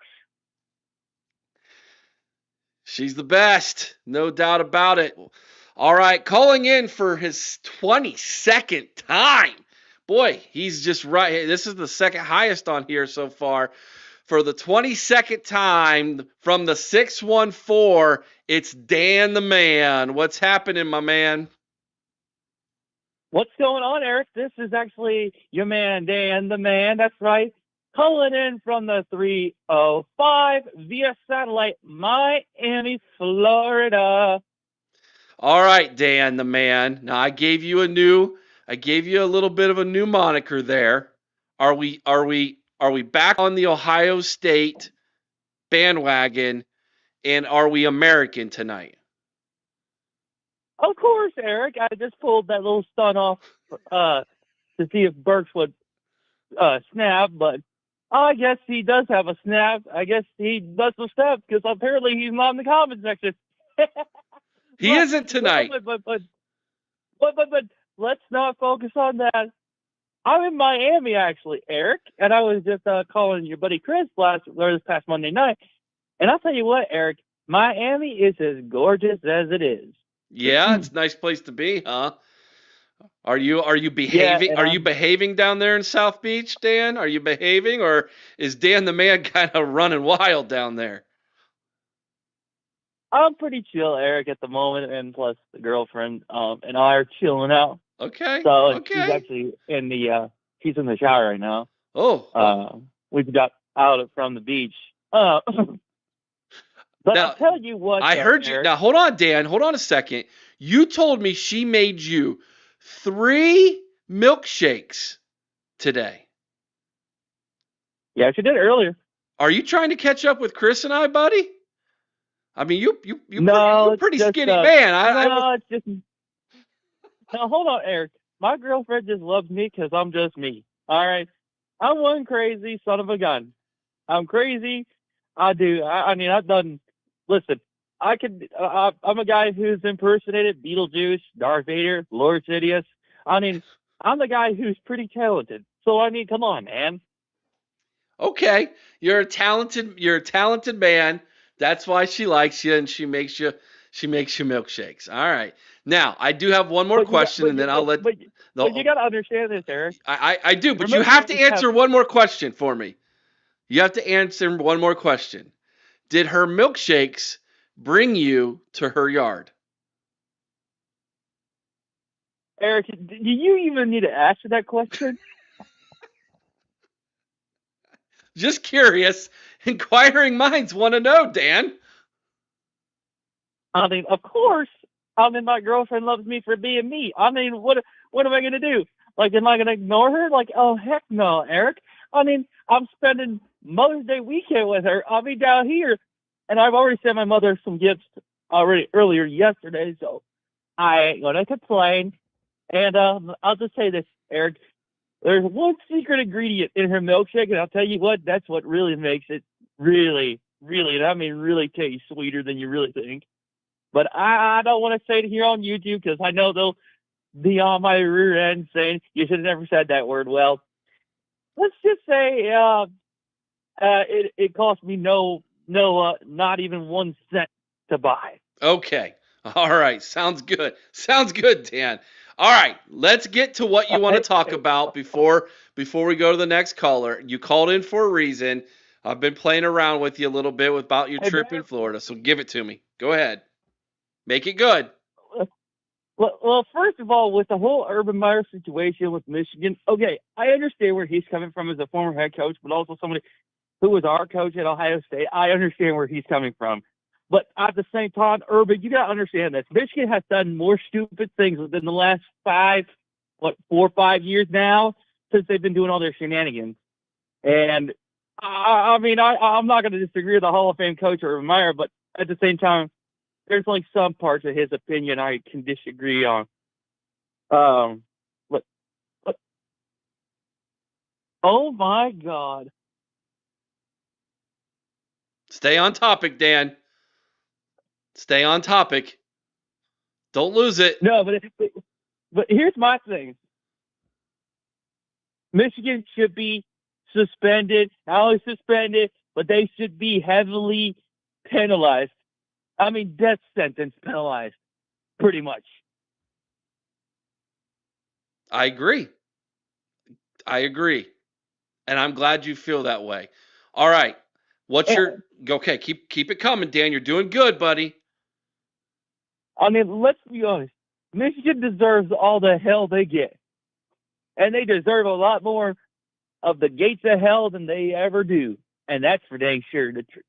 She's the best. No doubt about it. All right, calling in for his 22nd time. Boy, he's just right. This is the second highest on here so far. For the 22nd time from the 614, it's Dan the Man. What's happening, my man? What's going on, Eric? This is actually your man, Dan the Man. That's right. Calling in from the 305 via satellite, Miami, Florida. All right, Dan the Man. Now I gave you a little bit of a new moniker there. Are we back on the Ohio State bandwagon, and are we American tonight? Of course, Eric. I just pulled that little stunt off to see if Burks would snap, but I guess he does have a snap. I guess he does the snap because apparently he's not in the comment section. He isn't tonight. But let's not focus on that. I'm in Miami actually, Eric, and I was just calling your buddy Chris this past Monday night, and I'll tell you what, Eric, Miami is as gorgeous as it is. Yeah, it's a nice place to be, huh? Are you behaving? Yeah, Are you behaving down there in South Beach, Dan? Are you behaving, or is Dan the man kind of running wild down there? I'm pretty chill, Eric, at the moment, and plus the girlfriend and I are chilling out. Okay. So Okay. she's actually in the she's in the shower right now. Oh. We got out from the beach. But now, I'll tell you what. I heard you. Eric, Now, hold on, Dan. Hold on a second. You told me she made you 3 milkshakes today. Yeah, she did earlier. Are you trying to catch up with Chris and I, buddy? I mean, No, you're pretty just, skinny man. it's just. Now, hold on, Eric. My girlfriend just loves me because I'm just me. All right? I'm one crazy son of a gun. I'm crazy. I do. I mean, I've done. Listen, I'm a guy who's impersonated Beetlejuice, Darth Vader, Lord Sidious. I mean, I'm the guy who's pretty talented. So I mean, come on, man. Okay, you're a talented man. That's why she likes you, and she makes you milkshakes. All right. Now, I do have one more question, and then I'll let. But you got to understand this, Eric. I do, but Remember, you have to answer one more question for me. You have to answer one more question. Did her milkshakes bring you to her yard? Eric, do you even need to answer that question? Just curious. Inquiring minds want to know, Dan. I mean, of course. I mean, my girlfriend loves me for being me. I mean, what am I going to do? Like, am I going to ignore her? Like, oh, heck no, Eric. I mean, I'm spending Mother's Day weekend with her. I'll be down here. And I've already sent my mother some gifts earlier yesterday, so I ain't going to complain. And I'll just say this, Eric. There's one secret ingredient in her milkshake, and I'll tell you what, that's what really makes it really, really, and I mean really taste sweeter than you really think. But I don't want to say it here on YouTube because I know they'll be on my rear end saying you should have never said that word. Well, let's just say it cost me not even 1 cent to buy. Okay. All right. Sounds good. Sounds good, Dan. All right. Let's get to what you want to talk about before we go to the next caller. You called in for a reason. I've been playing around with you a little bit about your trip in Florida, so give it to me. Go ahead. Make it good. Well, first of all, with the whole Urban Meyer situation with Michigan, okay, I understand where he's coming from as a former head coach, but also somebody who was our coach at Ohio State. I understand where he's coming from. But at the same time, Urban, you got to understand this. Michigan has done more stupid things within the last 4 or 5 years now since they've been doing all their shenanigans. And I mean, I'm not going to disagree with the Hall of Fame coach Urban Meyer, but at the same time, there's like some parts of his opinion I can disagree on. But oh my God. Stay on topic, Dan. Stay on topic. Don't lose it. No, but here's my thing. Michigan should be suspended, not only suspended, but they should be heavily penalized. I mean, death sentence penalized, pretty much. I agree. And I'm glad you feel that way. All right. Okay, keep it coming, Dan. You're doing good, buddy. I mean, let's be honest. Michigan deserves all the hell they get. And they deserve a lot more of the gates of hell than they ever do. And that's for dang sure the truth.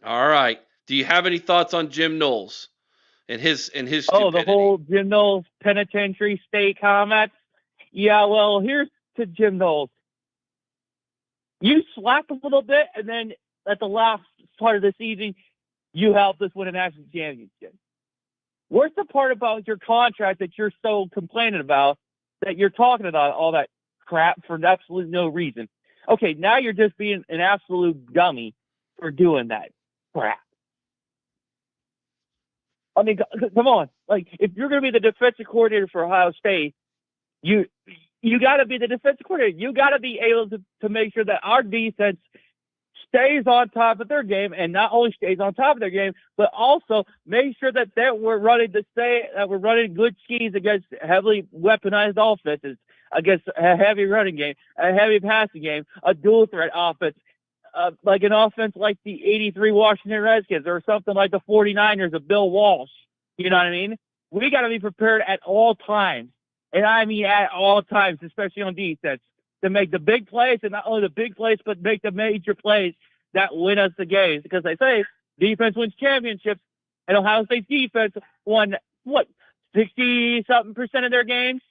All right. Do you have any thoughts on Jim Knowles and his stupidity? Oh, the whole Jim Knowles penitentiary state comments? Yeah, well, here's to Jim Knowles. You slacked a little bit, and then at the last part of the season, you helped us win a national championship. Where's the part about your contract that you're so complaining about, that you're talking about all that crap for absolutely no reason? okay, now you're just being an absolute dummy for doing that crap. I mean, come on. Like, if you're going to be the defensive coordinator for Ohio State, you got to be the defensive coordinator. You got to be able to make sure that our defense stays on top of their game, and not only stays on top of their game, but also make sure that we're running good schemes against heavily weaponized offenses, against a heavy running game, a heavy passing game, a dual threat offense, like an offense like the '83 Washington Redskins or something like the 49ers of Bill Walsh. You know what I mean? We got to be prepared at all times, and I mean at all times, especially on defense, to make the big plays, and not only the big plays, but make the major plays that win us the games. Because they say defense wins championships, and Ohio State's defense won, 60-something% of their games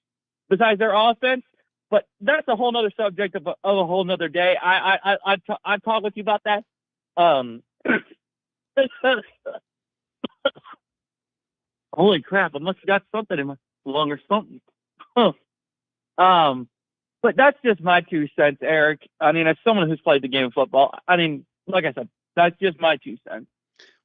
besides their offense? But that's a whole nother subject of a whole nother day. I'd talk with you about that. Holy crap, I must have got something in my lung or something. But that's just my 2 cents, Eric. I mean, as someone who's played the game of football, I mean, like I said, that's just my 2 cents.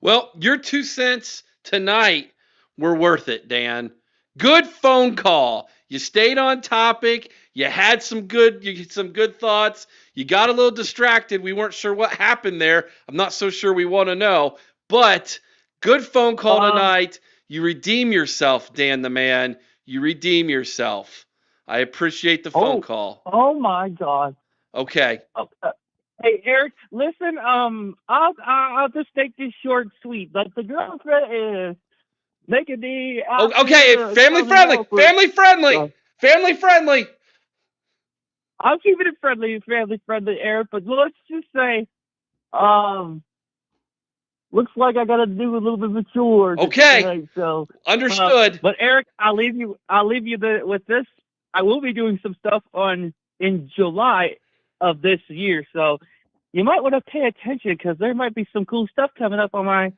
Well, your 2 cents tonight were worth it, Dan. Good phone call. You stayed on topic. You had some good thoughts. You got a little distracted. We weren't sure what happened there. I'm not so sure we want to know. But good phone call tonight. You redeem yourself, Dan the man. You redeem yourself. I appreciate the phone call. Oh my God. Okay. Hey Eric, listen. I'll just take this short and sweet. But the girlfriend is making the. Okay, family friendly. I'm keeping it family friendly, Eric. But let's just say, looks like I got to do a little bit of a chore. Okay. Tonight, so understood. But Eric, I'll leave you with this. I will be doing some stuff in July of this year, so you might want to pay attention because there might be some cool stuff coming up on my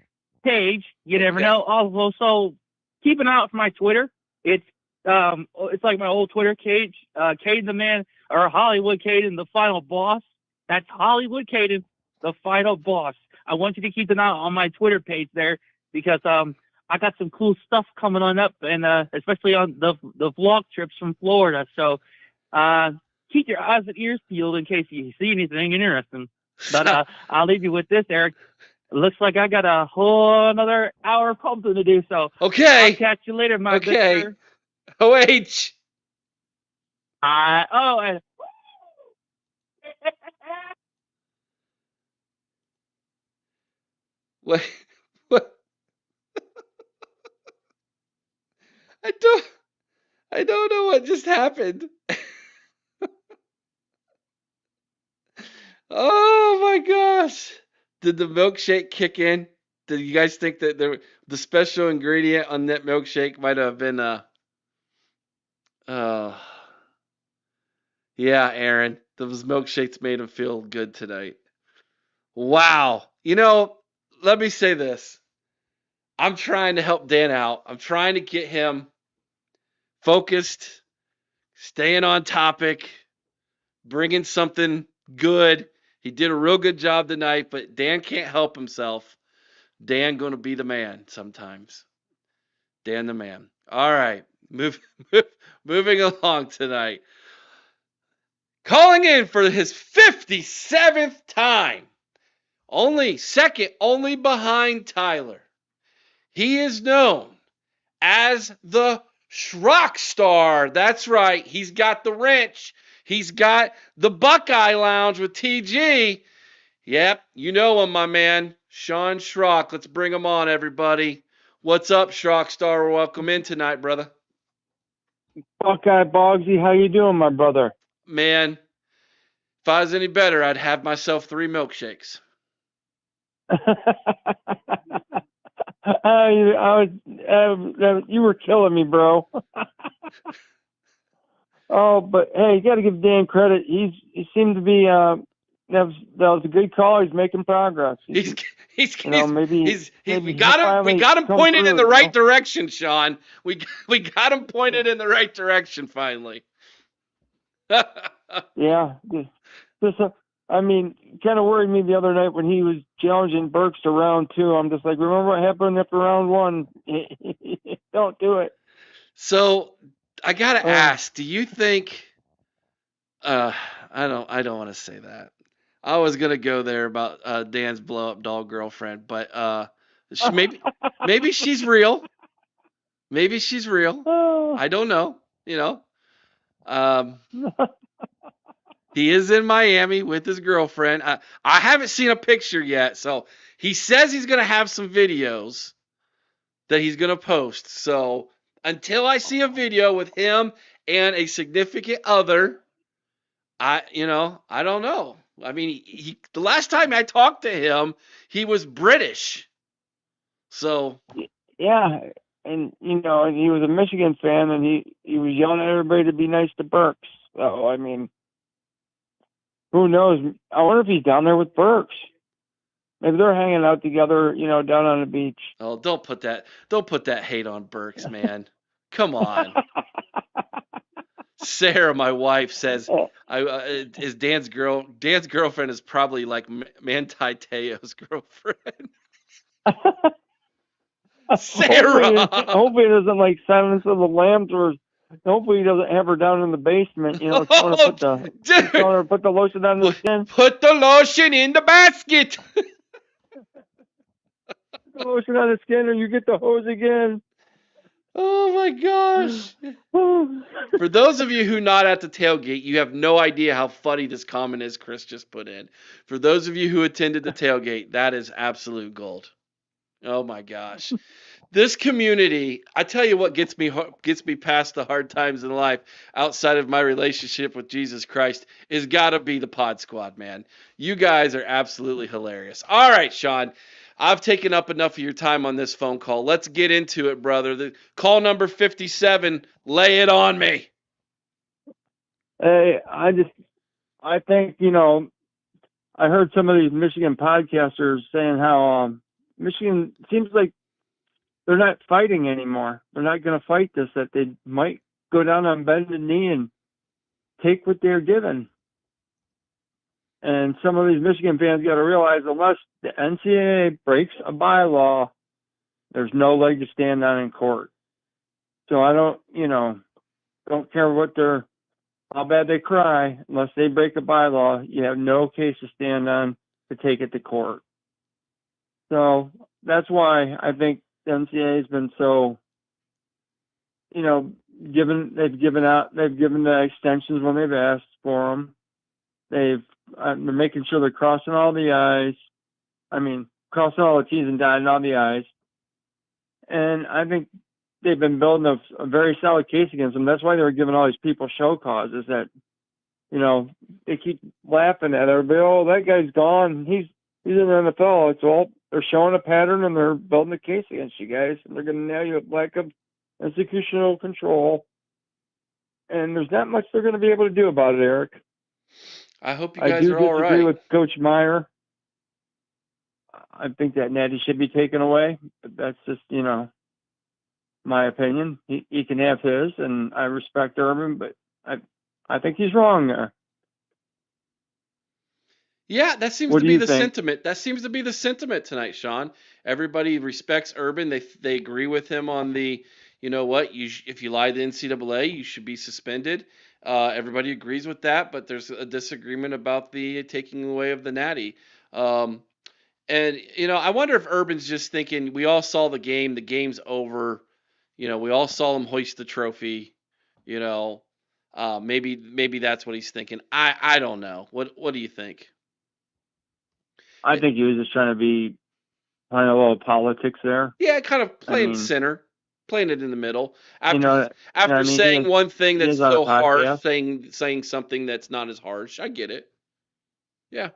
page. You never know. Also, so keep an eye out for my Twitter. It's like my old Twitter page, Caden the Man, or Hollywood Caden, the final boss. That's Hollywood Caden, the final boss. I want you to keep an eye on my Twitter page there because I got some cool stuff coming on up, and especially on the vlog trips from Florida. So keep your eyes and ears peeled in case you see anything interesting. But I'll leave you with this, Eric. It looks like I got a whole another hour of pumping to do. So okay, I'll catch you later, my good sir. OH. And what? I don't know what just happened. Oh my gosh. Did the milkshake kick in? Did you guys think that the special ingredient on that milkshake might have been yeah, Aaron. Those milkshakes made him feel good tonight. Wow. You know, let me say this. I'm trying to help Dan out. I'm trying to get him focused, staying on topic, bringing something good. He did a real good job tonight, but Dan can't help himself. Dan going to be the man sometimes. Dan the man. All right. Moving along tonight. Calling in for his 57th time. Second only behind Tyler. He is known as the Schrock Star. That's right. He's got the wrench. He's got the Buckeye Lounge with TG. Yep, you know him, my man. Sean Schrock. Let's bring him on, everybody. What's up, Schrock Star? Welcome in tonight, brother. Buckeye Boggsy, how you doing, my brother? Man, if I was any better, I'd have myself 3 milkshakes. You were killing me, bro. Oh, but hey, you got to give Dan credit. He seemed to be that was a good call. He's making progress. We got him pointed in the right direction, Sean. We got him pointed in the right direction finally. Yeah, just I mean, kind of worried me the other night when he was challenging Burks to round 2. I'm just like, remember what happened after round 1? Don't do it. So I gotta ask, do you think? I don't want to say that. I was gonna go there about Dan's blow up doll girlfriend, but maybe she's real. Maybe she's real. I don't know. Um, he is in Miami with his girlfriend. I haven't seen a picture yet, so he says he's gonna have some videos that he's gonna post. So until I see a video with him and a significant other, I don't know. I mean, the last time I talked to him, he was British. So yeah, and and he was a Michigan fan, and he was yelling at everybody to be nice to Burks. So I mean, who knows? I wonder if he's down there with Burks. Maybe they're hanging out together, down on the beach. oh, don't put that hate on Burks, man. Come on. Sarah, my wife, says is Dan's girlfriend is probably like Manti Te'o's girlfriend. Sarah. Hopefully it doesn't like Silence of the Lambs, or hopefully he doesn't have her down in the basement. Telling her put the lotion on the skin. Put the lotion in the basket. The lotion on the skin, or you get the hose again. Oh my gosh. For those of you who not at the tailgate, you have no idea how funny this comment is Chris just put in. For those of you who attended the tailgate, that is absolute gold. Oh my gosh. This community, I tell you what gets me past the hard times in life outside of my relationship with Jesus Christ is got to be the Pod Squad, man. You guys are absolutely hilarious. All right, Sean. I've taken up enough of your time on this phone call. Let's get into it, brother. The call number 57, lay it on me. Hey, I think, I heard some of these Michigan podcasters saying how Michigan seems like they're not fighting anymore. They're not going to fight this, that they might go down on bended knee and take what they're given. And some of these Michigan fans got to realize unless the NCAA breaks a bylaw, there's no leg to stand on in court. So I don't care how bad they cry, unless they break a bylaw, you have no case to stand on to take it to court. So that's why I think the NCAA has been so, they've given the extensions when they've asked for them. They're making sure they're crossing all the I's. I mean, crossing all the T's and dotting all the I's. And I think they've been building a very solid case against them. That's why they were giving all these people show causes that, they keep laughing at everybody. Oh, that guy's gone. He's in the NFL. It's all, they're showing a pattern and they're building a case against you guys. And they're going to nail you with lack of executional control. And there's not much they're going to be able to do about it, Eric. I hope you guys are all right. I do disagree with Coach Meyer. I think that natty should be taken away, but that's just, my opinion. He can have his, and I respect Urban, but I think he's wrong there. Yeah, that seems to be the sentiment. That seems to be the sentiment tonight, Sean. Everybody respects Urban. They agree with him on the, if you lie to the NCAA, you should be suspended. Everybody agrees with that, but there's a disagreement about the taking away of the natty. And, I wonder if Urban's just thinking, we all saw the game. The game's over. We all saw him hoist the trophy. Maybe that's what he's thinking. I don't know. What do you think? I think he was just trying to be playing a little politics there. Yeah, kind of playing center, playing it in the middle. After saying one thing that's so harsh, saying something that's not as harsh. I get it. Yeah.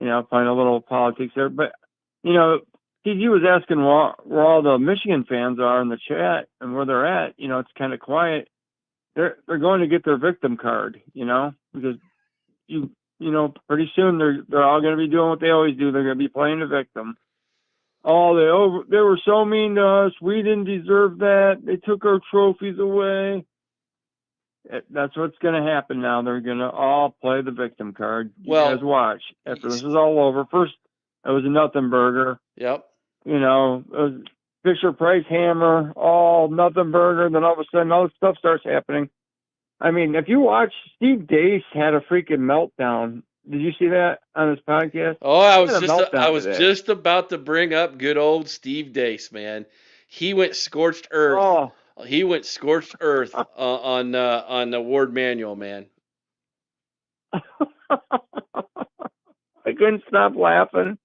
Playing a little politics there. But, TG was asking where all the Michigan fans are in the chat and where they're at. It's kind of quiet. They're going to get their victim card, because pretty soon they're all going to be doing what they always do. They're going to be playing the victim. Oh, they were so mean to us. We didn't deserve that. They took our trophies away. That's what's going to happen now. They're going to all play the victim card. You Well, guys watch. After this is all over, first it was a nothing burger. Yep. You know, it was Fisher Price hammer, all nothing burger. Then all of a sudden, all this stuff starts happening. I mean, if you watch, Steve Dace had a freaking meltdown. Did you see that on his podcast? Oh, I He was had a meltdown I was today. just about to bring up good old Steve Dace, man. He went scorched earth. Oh, He went scorched earth on the Ward Manual, man. I couldn't stop laughing.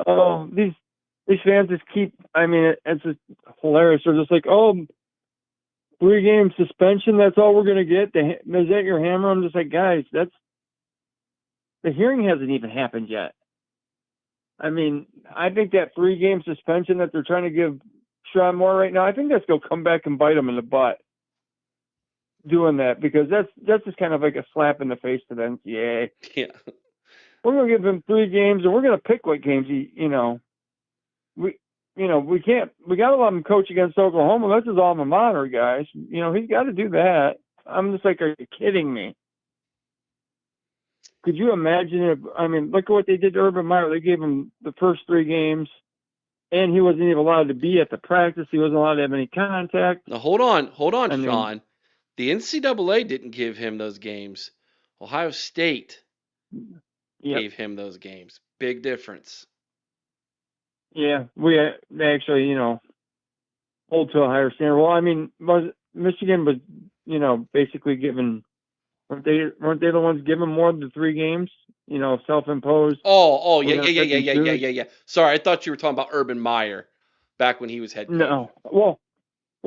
Oh, these fans just keep. I mean, it's just hilarious. They're just like, oh, 3-game suspension. That's all we're gonna get. Is that your hammer? I'm just like, guys, the hearing hasn't even happened yet. I mean, I think that 3-game suspension that they're trying to give Sean Moore right now, I think that's gonna come back and bite him in the butt. Doing that, because that's just kind of like a slap in the face to the NCAA. Yeah. We're gonna give him 3 games, and we're gonna pick what games we can't. We gotta let him coach against Oklahoma. That's his alma mater, guys. He's got to do that. I'm just like, are you kidding me? Could you imagine look at what they did to Urban Meyer. They gave him the first 3 games, and he wasn't even allowed to be at the practice. He wasn't allowed to have any contact. Now hold on, Sean. The NCAA didn't give him those games. Ohio State gave him those games. Big difference. Yeah, they actually, hold to a higher standard. Well, Michigan was, basically given. Weren't they the ones given more than 3 games? Self-imposed. Oh, yeah. Sorry, I thought you were talking about Urban Meyer back when he was head coach. No, well,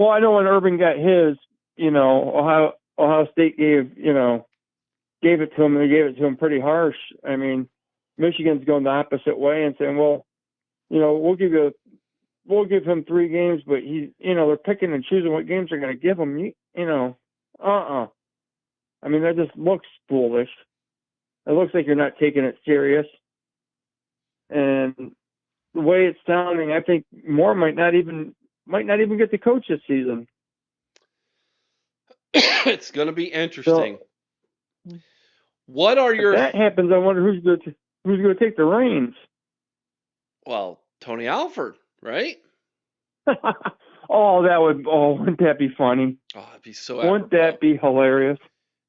I know when Urban got his, Ohio State gave it to him, and they gave it to him pretty harsh. I mean, Michigan's going the opposite way and saying, well, we'll give him 3 games, but they're picking and choosing what games they're going to give him. I mean, that just looks foolish. It looks like you're not taking it serious. And the way it's sounding, I think Moore might not even get to coach this season. It's going to be interesting. What are If that happens, I wonder who's going to take the reins. Well, Tony Alford, right? Wouldn't that be funny? Oh, it'd be so. Wouldn't that be hilarious?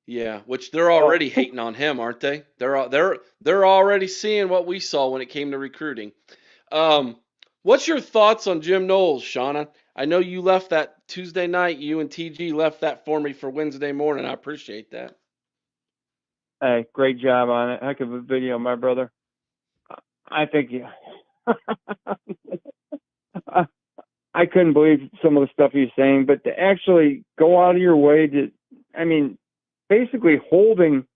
Yeah, which they're already hating on him, aren't they? They're already seeing what we saw when it came to recruiting. What's your thoughts on Jim Knowles, Shauna? I know you left that Tuesday night. You and TG left that for me for Wednesday morning. I appreciate that. Hey, great job on it. Heck of a video, my brother. I think I couldn't believe some of the stuff he's saying, but to actually go out of your way to, basically holding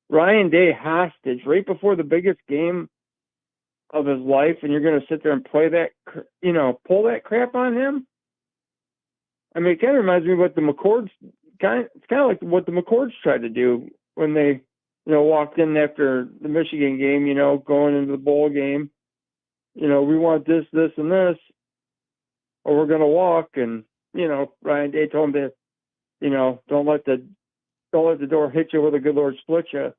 Ryan Day hostage right before the biggest game of his life, and you're going to sit there and play that, pull that crap on him. It kind of reminds me of what the McCords it's kind of like what the McCords tried to do when they, walked in after the Michigan game, going into the bowl game. We want this, and this, or we're going to walk. And, Ryan Day told him to, don't let the door hit you with a good Lord split you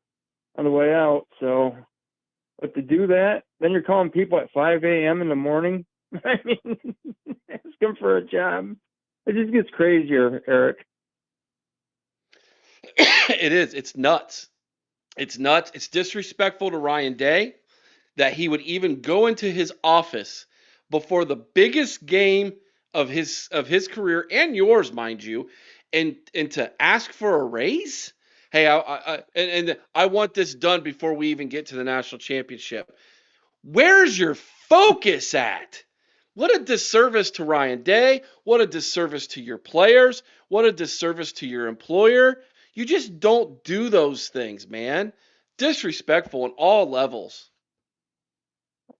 on the way out. So, but to do that, then you're calling people at 5 a.m. in the morning. Asking for a job. It just gets crazier, Eric. It is. It's nuts. It's nuts. It's disrespectful to Ryan Day that he would even go into his office before the biggest game of his career and yours, mind you, and to ask for a raise. Hey, I want this done before we even get to the national championship. Where's your focus at? What a disservice to Ryan Day. What a disservice to your players. What a disservice to your employer. You just don't do those things, man. Disrespectful on all levels.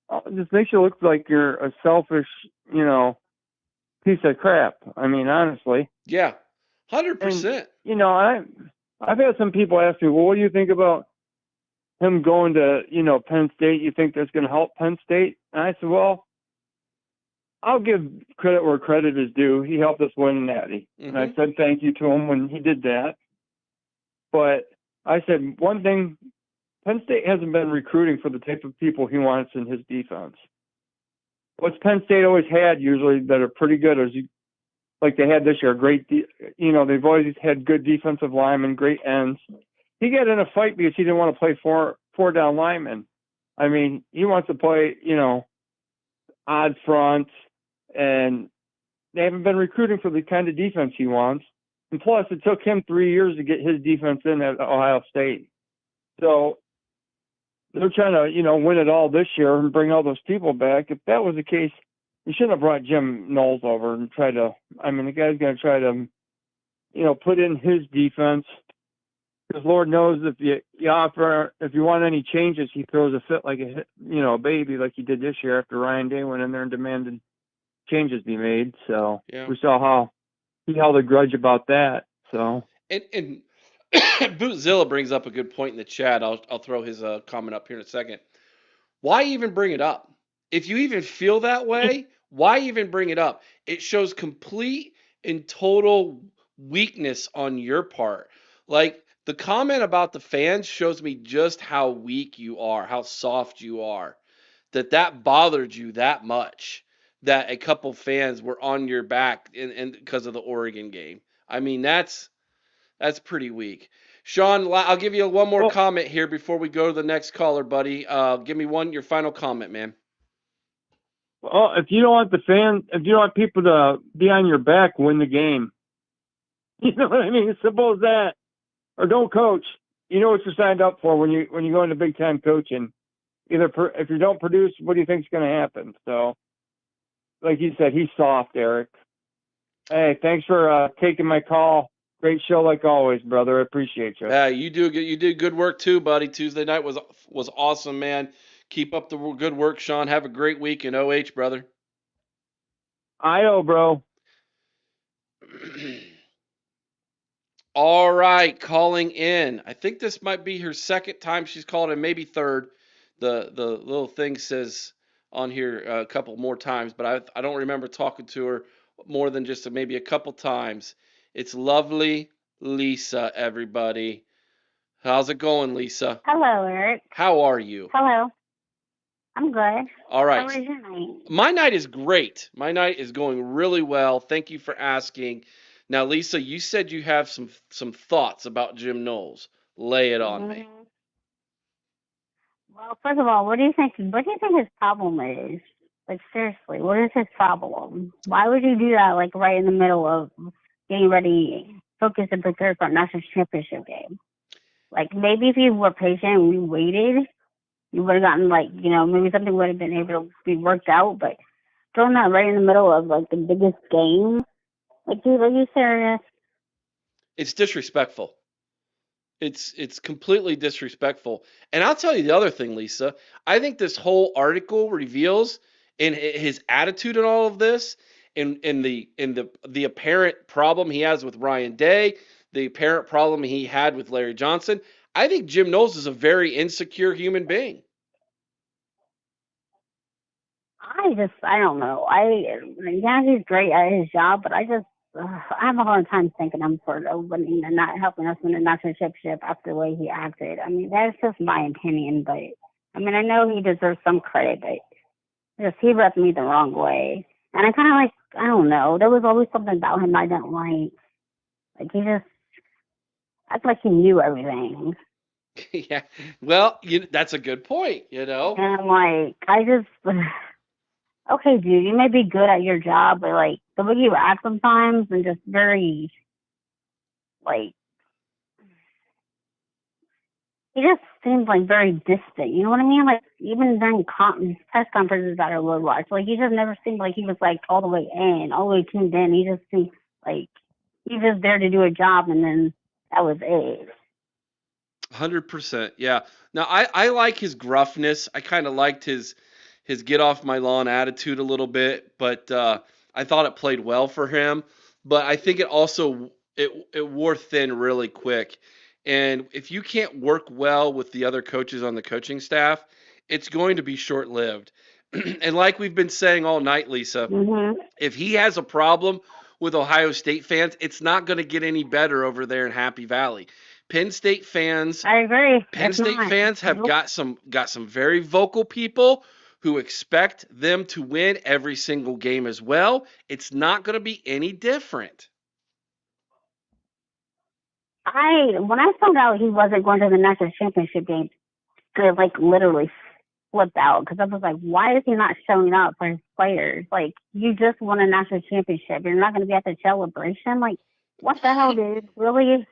It just makes you look like you're a selfish, piece of crap. Honestly. Yeah, 100%. I've had some people ask me, well, what do you think about him going to, Penn State? You think that's going to help Penn State? And I said, well, I'll give credit where credit is due. He helped us win a natty, and I said thank you to him when he did that. But I said one thing: Penn State hasn't been recruiting for the type of people he wants in his defense. What's Penn State always had usually that are pretty good is like they had this year, they've always had good defensive linemen, great ends. He got in a fight because he didn't want to play four down linemen. I mean, he wants to play, odd fronts, and they haven't been recruiting for the kind of defense he wants. And plus, it took him 3 years to get his defense in at Ohio State. So they're trying to, win it all this year and bring all those people back. If that was the case, you shouldn't have brought Jim Knowles over and the guy's going to try to, put in his defense. Because Lord knows if you want any changes, he throws a fit like a baby like he did this year after Ryan Day went in there and demanded changes be made. So we saw how he held a grudge about that. So and Bootzilla brings up a good point in the chat. I'll throw his comment up here in a second. Why even bring it up? If you even feel that way, why even bring it up? It shows complete and total weakness on your part. Like, the comment about the fans shows me just how weak you are, how soft you are, that bothered you that much, that a couple fans were on your back and because of the Oregon game. I mean, that's pretty weak. Sean, I'll give you one more comment here before we go to the next caller, buddy. Give me your final comment, man. Well, if you don't want people to be on your back, win the game. You know what I mean? It's simple as that. Or don't coach. You know what you're signed up for when you go into big time coaching. If you don't produce, what do you think's going to happen? So, like you said, he's soft, Eric. Hey, thanks for taking my call. Great show like always, brother. I appreciate you. Yeah, you did good work too, buddy. Tuesday night was awesome, man. Keep up the good work, Sean. Have a great week in OH, brother. I bro. All right, calling in. I think this might be her second time she's called in, maybe third. The little thing says on here a couple more times, but I don't remember talking to her more than just maybe a couple times. It's lovely Lisa, everybody. How's it going, Lisa? Hello, Eric. How are you? Hello. I'm good. All right. How was your night? My night is great. My night is going really well. Thank you for asking. Now, Lisa, you said you have some thoughts about Jim Knowles. Lay it on me. Well, first of all, what do you think his problem is? Like, seriously, what is his problem? Why would you do that, like, right in the middle of getting ready, focus and prepare for a national championship game? Like, maybe if you were patient and we waited, you would have gotten, like, maybe something would have been able to be worked out, but throwing that right in the middle of, like, the biggest game, like, dude, are you serious? It's disrespectful. It's completely disrespectful. And I'll tell you the other thing, Lisa. I think this whole article reveals in his attitude in all of this, in the apparent problem he has with Ryan Day, the apparent problem he had with Larry Johnson. I think Jim Knowles is a very insecure human being. I don't know. He's great at his job, but I have a hard time thinking him for winning and not helping us win a national championship after the way he acted. I mean, that's just my opinion, but I mean, I know he deserves some credit, but he rubbed me the wrong way. And I kind of I don't know, there was always something about him I didn't like. Like, he just acted like he knew everything. Yeah, well, that's a good point, And I'm like, okay, dude, you may be good at your job, but, like, the way you act sometimes and just very, like, he just seems, like, very distant. You know what I mean? Like, even during press conferences that I would watch, like, he just never seemed like he was, like, all the way in, all the way tuned in. He just seemed like he was just there to do a job, and then that was it. 100%. Yeah. Now, I like his gruffness. I kind of liked his get off my lawn attitude a little bit, but I thought it played well for him. But I think it also it wore thin really quick. And if you can't work well with the other coaches on the coaching staff, it's going to be short-lived. And like we've been saying all night, Lisa, Mhm. if he has a problem with Ohio State fans, it's not going to get any better over there in Happy Valley. Penn State fans I agree. Penn It's State not. fans have Nope. got some very vocal people who expect them to win every single game as well. It's not going to be any different. When I found out he wasn't going to the national championship game, I like literally flipped out because I was like, why is he not showing up for his players? Like, you just won a national championship. You're not going to be at the celebration. Like, what the hell, dude? Really?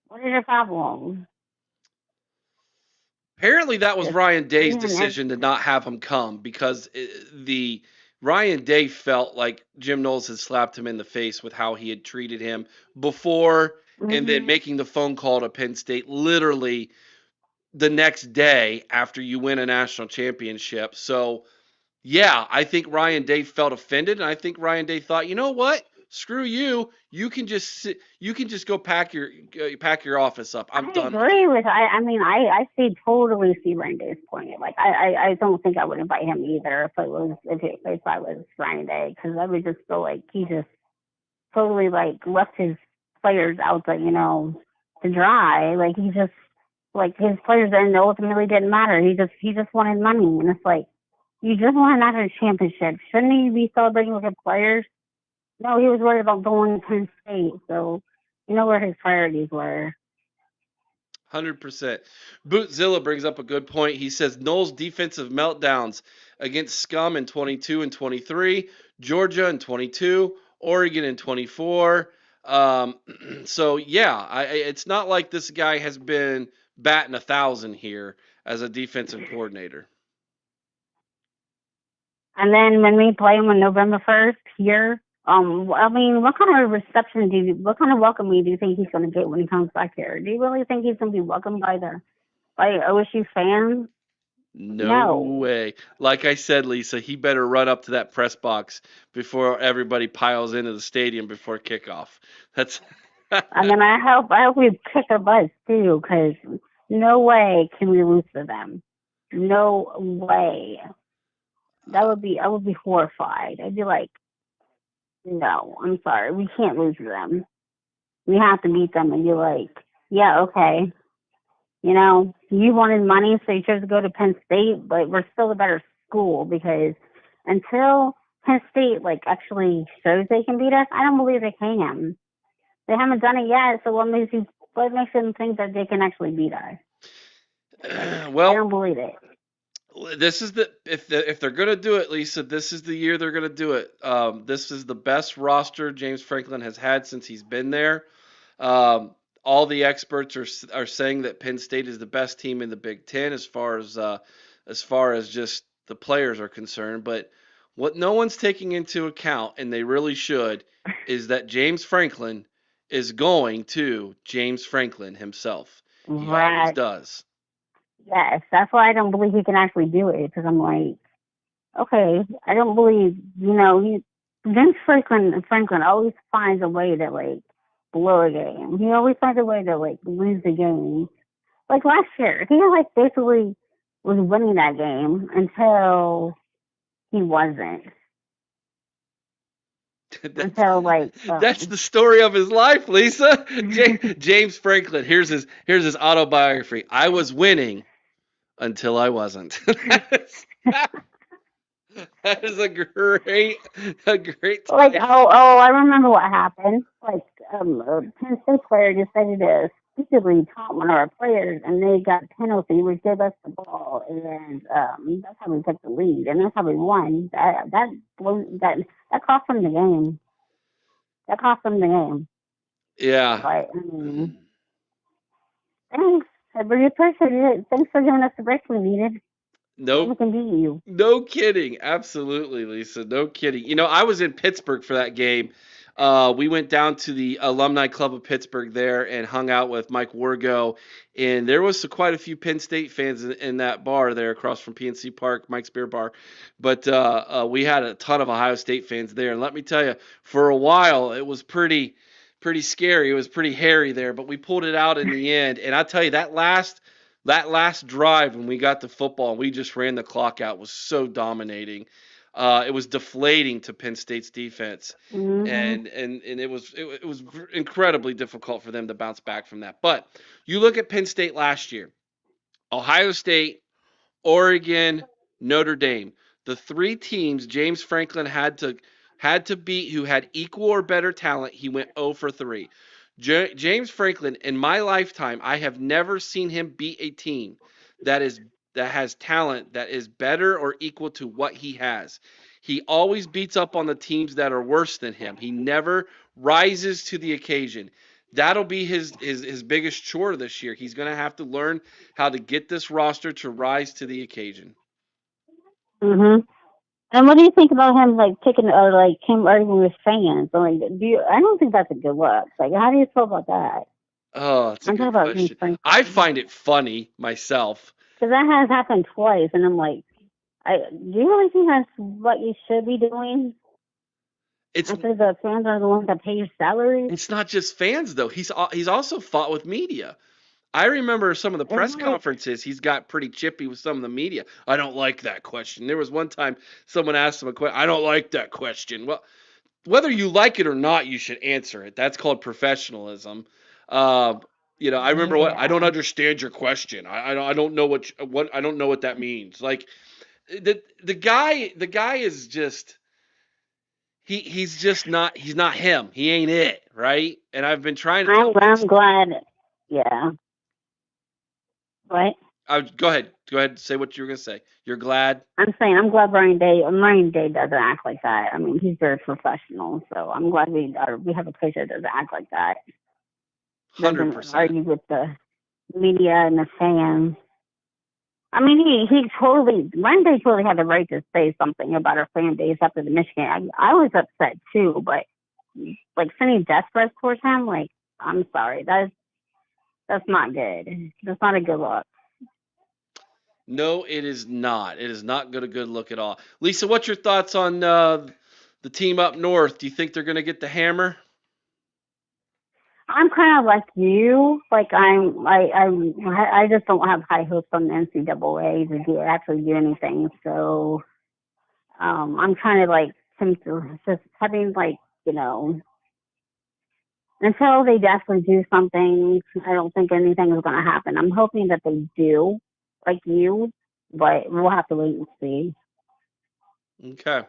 What is your problem? Apparently, that was Just, Ryan Day's man, decision to not have him come because the Ryan Day felt like Jim Knowles had slapped him in the face with how he had treated him before, and then mm-hmm. making the phone call to Penn State literally the next day after you win a national championship. So yeah, I think Ryan Day felt offended, and I think Ryan Day thought, you know what? Screw you. You can just go pack your office up. I'm I done with agree with. I mean, totally see Ryan point. Like, I don't think I would invite him either if I was Ryan Day because I would just feel like he just totally like left his players out to dry. Like he just like his players then ultimately didn't matter. He just wanted money, and it's like you just won a national championship. Shouldn't you be celebrating with your players? No, he was worried about going to Penn State. So you know where his priorities were. 100%. Bootzilla brings up a good point. He says Knowles' defensive meltdowns against Scum in 22 and 23, Georgia in 22, Oregon in 24. So yeah, it's not like this guy has been batting 1,000 here as a defensive coordinator. And then when we play him on November 1st here, I mean, what kind of welcoming do you think he's going to get when he comes back here? Do you really think he's going to be welcomed by OSU fans? No No. way. Like I said, Lisa, he better run up to that press box before everybody piles into the stadium before kickoff. That's And then I hope we kick their butts too, because no way can we lose to them. No way. I would be horrified. I'd be like, no, I'm sorry, we can't lose to them. We have to beat them, and you're like, yeah, okay. You wanted money, so you chose to go to Penn State, but we're still a better school because until Penn State like actually shows they can beat us, I don't believe they can. They haven't done it yet, so what makes them think that they can actually beat us? Like, I well, don't believe it. this is if they're gonna do it, Lisa. This is the year they're gonna do it. This is the best roster James Franklin has had since he's been there. Um, all the experts are saying that Penn State is the best team in the Big Ten as far as just the players are concerned. But what no one's taking into account, and they really should, is that James Franklin is going to James Franklin himself. He always Right. does. Yes, that's why I don't believe he can actually do it because I'm like, okay, I don't believe Vince Franklin always finds a way to like blow a game. He always finds a way to like lose the game. Like last year, he like basically was winning that game until he wasn't. That's Until like that's the story of his life, Lisa. James Franklin. Here's his autobiography. I was winning until I wasn't. That is a great like title. I remember what happened. Like a Penn State player decided to stupidly taunt one of our players, and they got a penalty, which gave us the ball, and that's how we took the lead, and that's how we won. That cost them the game. That cost them the game. Yeah. But I mean, thanks. I really appreciate it. Thanks for giving us the break we needed. Now we Nope. can beat you. No kidding. Absolutely, Lisa. No kidding. I was in Pittsburgh for that game. We went down to the Alumni Club of Pittsburgh there and hung out with Mike Wargo. And there was quite a few Penn State fans in that bar there across from PNC Park, Mike's Beer Bar. But we had a ton of Ohio State fans there. And let me tell you, for a while, it was pretty scary. It was pretty hairy there, but we pulled it out in the end. And I tell you, that last That last drive when we got the football and we just ran the clock out was so dominating. It was deflating to Penn State's defense, Mhm. and it was incredibly difficult for them to bounce back from that. But you look at Penn State last year, Ohio State, Oregon, Notre Dame. The three teams James Franklin had to beat who had equal or better talent. He went 0 for 3. James Franklin, in my lifetime, I have never seen him beat a team that is that has talent that is better or equal to what he has. He always beats up on the teams that are worse than him. He never rises to the occasion. That'll be his biggest chore this year. He's going to have to learn how to get this roster to rise to the occasion. Mhm. And what do you think about him like taking or like him arguing with fans? Like, do you? I don't think that's a good look. Like, how do you feel about that? Oh, that's a I'm talking good about James question. I Franklin find it funny myself. because that has happened twice, and I'm like, do you really think that's what you should be doing? It's After the fans are the ones that pay your salaries, it's not just fans though. He's also fought with media. I remember some of the it's press not like conferences. He's got pretty chippy with some of the media. I don't like that question. There was one time someone asked him a question. I don't like that question. Well, whether you like it or not, you should answer it. That's called professionalism. Uh, I remember what I don't yeah. understand your question. I don't know what I don't know what that means. Like the guy is just he's not him. He ain't it, right? And I've been trying to tell I'm glad. Yeah. Right. Go ahead. Go ahead. Say what you were gonna say. You're glad. I'm saying I'm glad Brian Day doesn't act like that. I mean, he's very professional, so I'm glad we have a coach that doesn't act like that. 100%. Doesn't argue with the media and the fans. I mean, Brian Day totally had the right to say something about our fan base after the Michigan. I was upset too, but like sending death threats towards him, like I'm sorry, that's not good. That's not a good look. No, it is not. It is not good look at all. Lisa, what's your thoughts on the team up north? Do you think they're gonna get the hammer? I'm kind of like you. Like I just don't have high hopes on the NCAA to actually do anything. So I'm kind of like just having like you know until they definitely do something. I don't think anything is going to happen. I'm hoping that they do, like you, but we'll have to wait and see. Okay.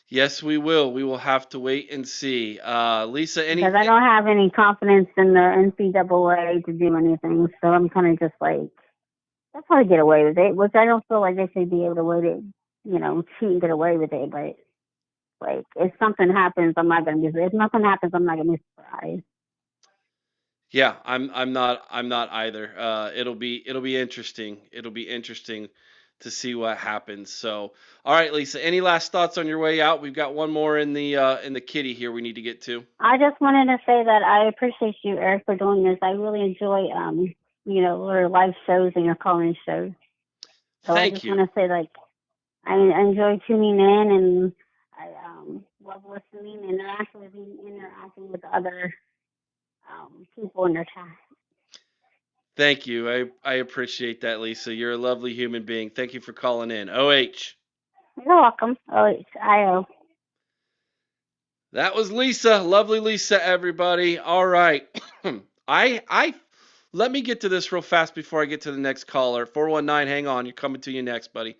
Yes, we will. We will have to wait and see. Lisa, Because I anything? don't have any confidence in the NCAA to do anything, so I'm kind of just like they'll probably get away with it, which I don't feel like they should be able to wait it, cheat and get away with it. But like, if something happens, I'm not gonna be. If nothing happens, I'm not gonna be surprised. Yeah, I'm not either. It'll be interesting. It'll be interesting to see what happens. So, all right, Lisa, any last thoughts on your way out? We've got one more in the kitty here we need to get to. I just wanted to say that I appreciate you, Eric, for doing this. I really enjoy, your live shows and your call-in shows. So I Thank just want you. to say, like, I enjoy tuning in and I love listening and interacting with other people in their chat. Thank you. I appreciate that, Lisa. You're a lovely human being. Thank you for calling in. OH. You're welcome. Oh, it's IO. That was Lisa. Lovely Lisa, everybody. All right. I let me get to this real fast before I get to the next caller. 419, hang on. You're coming to you next, buddy.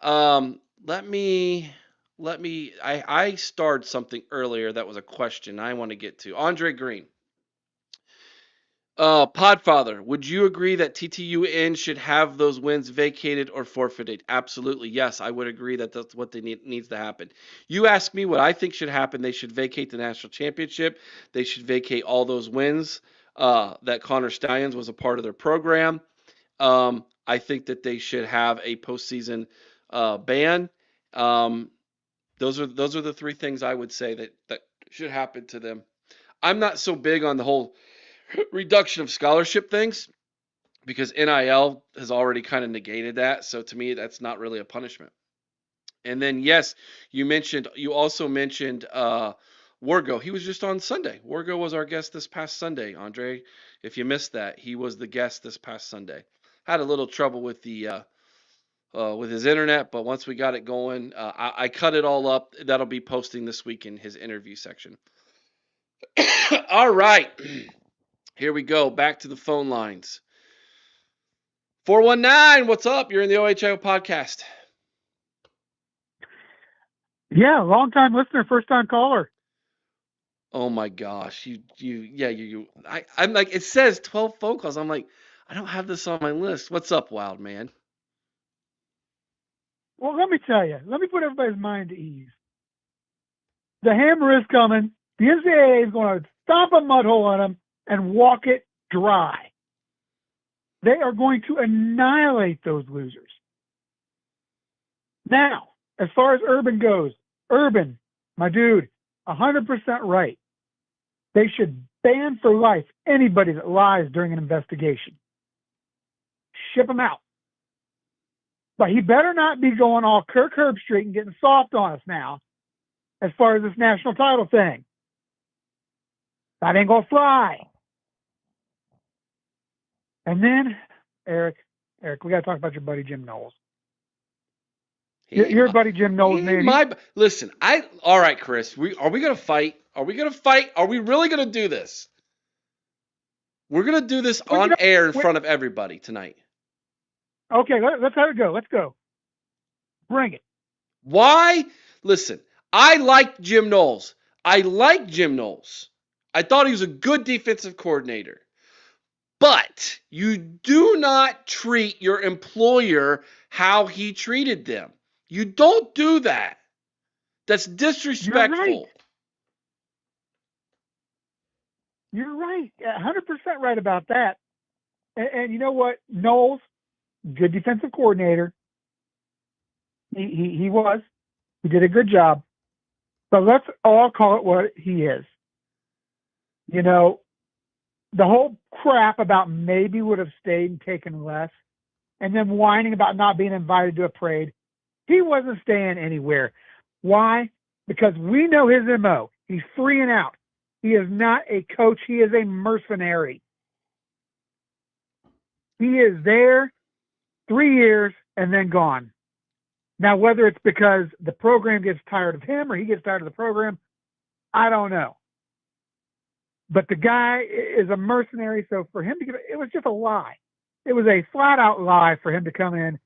Let me I starred something earlier that was a question I want to get to. Andre Green. Podfather, would you agree that TTUN should have those wins vacated or forfeited? Absolutely, yes. I would agree that that's what needs to happen. You ask me what I think should happen. They should vacate the national championship. They should vacate all those wins that Connor Stallions was a part of their program. I think that they should have a postseason ban. Um, those are the three things I would say that should happen to them. I'm not so big on the whole reduction of scholarship things because NIL has already kind of negated that. So to me, that's not really a punishment. And then yes, you also mentioned Wargo. He was just on Sunday. Wargo was our guest this past Sunday, Andre. If you missed that, he was the guest this past Sunday. Had a little trouble with his internet, but once we got it going, I cut it all up. That'll be posting this week in his interview section. All right, here we go. Back to the phone lines. 419, what's up? You're in the OHIO podcast. Yeah, long time listener, first time caller. Oh my gosh, I'm like, it says 12 phone calls. I'm like, I don't have this on my list. What's up, wild man? Well, let me tell you. Let me put everybody's mind at ease. The hammer is coming. The NCAA is going to stomp a mud hole on them and walk it dry. They are going to annihilate those losers. Now, as far as Urban goes, Urban, my dude, 100% right. They should ban for life anybody that lies during an investigation. Ship them out. But he better not be going all Kirk Herbstreit and getting soft on us now as far as this national title thing. That ain't gonna fly. And then, Eric, we gotta talk about your buddy Jim Knowles. Your buddy Jim Knowles, man. Listen, all right, Chris. Are we gonna fight? Are we gonna fight? Are we really gonna do this? We're gonna do this on air in front of everybody tonight. Okay, let's have it go. Let's go. Bring it. Why? Listen, I like Jim Knowles. I thought he was a good defensive coordinator. But you do not treat your employer how he treated them. You don't do that. That's disrespectful. You're right. 100% right about that. And you know what? Knowles, good defensive coordinator. He was. He did a good job. But let's all call it what he is. You know, the whole crap about maybe would have stayed and taken less, and then whining about not being invited to a parade. He wasn't staying anywhere. Why? Because we know his MO. He's free and out. He is not a coach. He is a mercenary. He is there 3 years and then gone. Now, whether it's because the program gets tired of him or he gets tired of the program, I don't know. But the guy is a mercenary, so for him to get it was just a lie. It was a flat-out lie for him to come in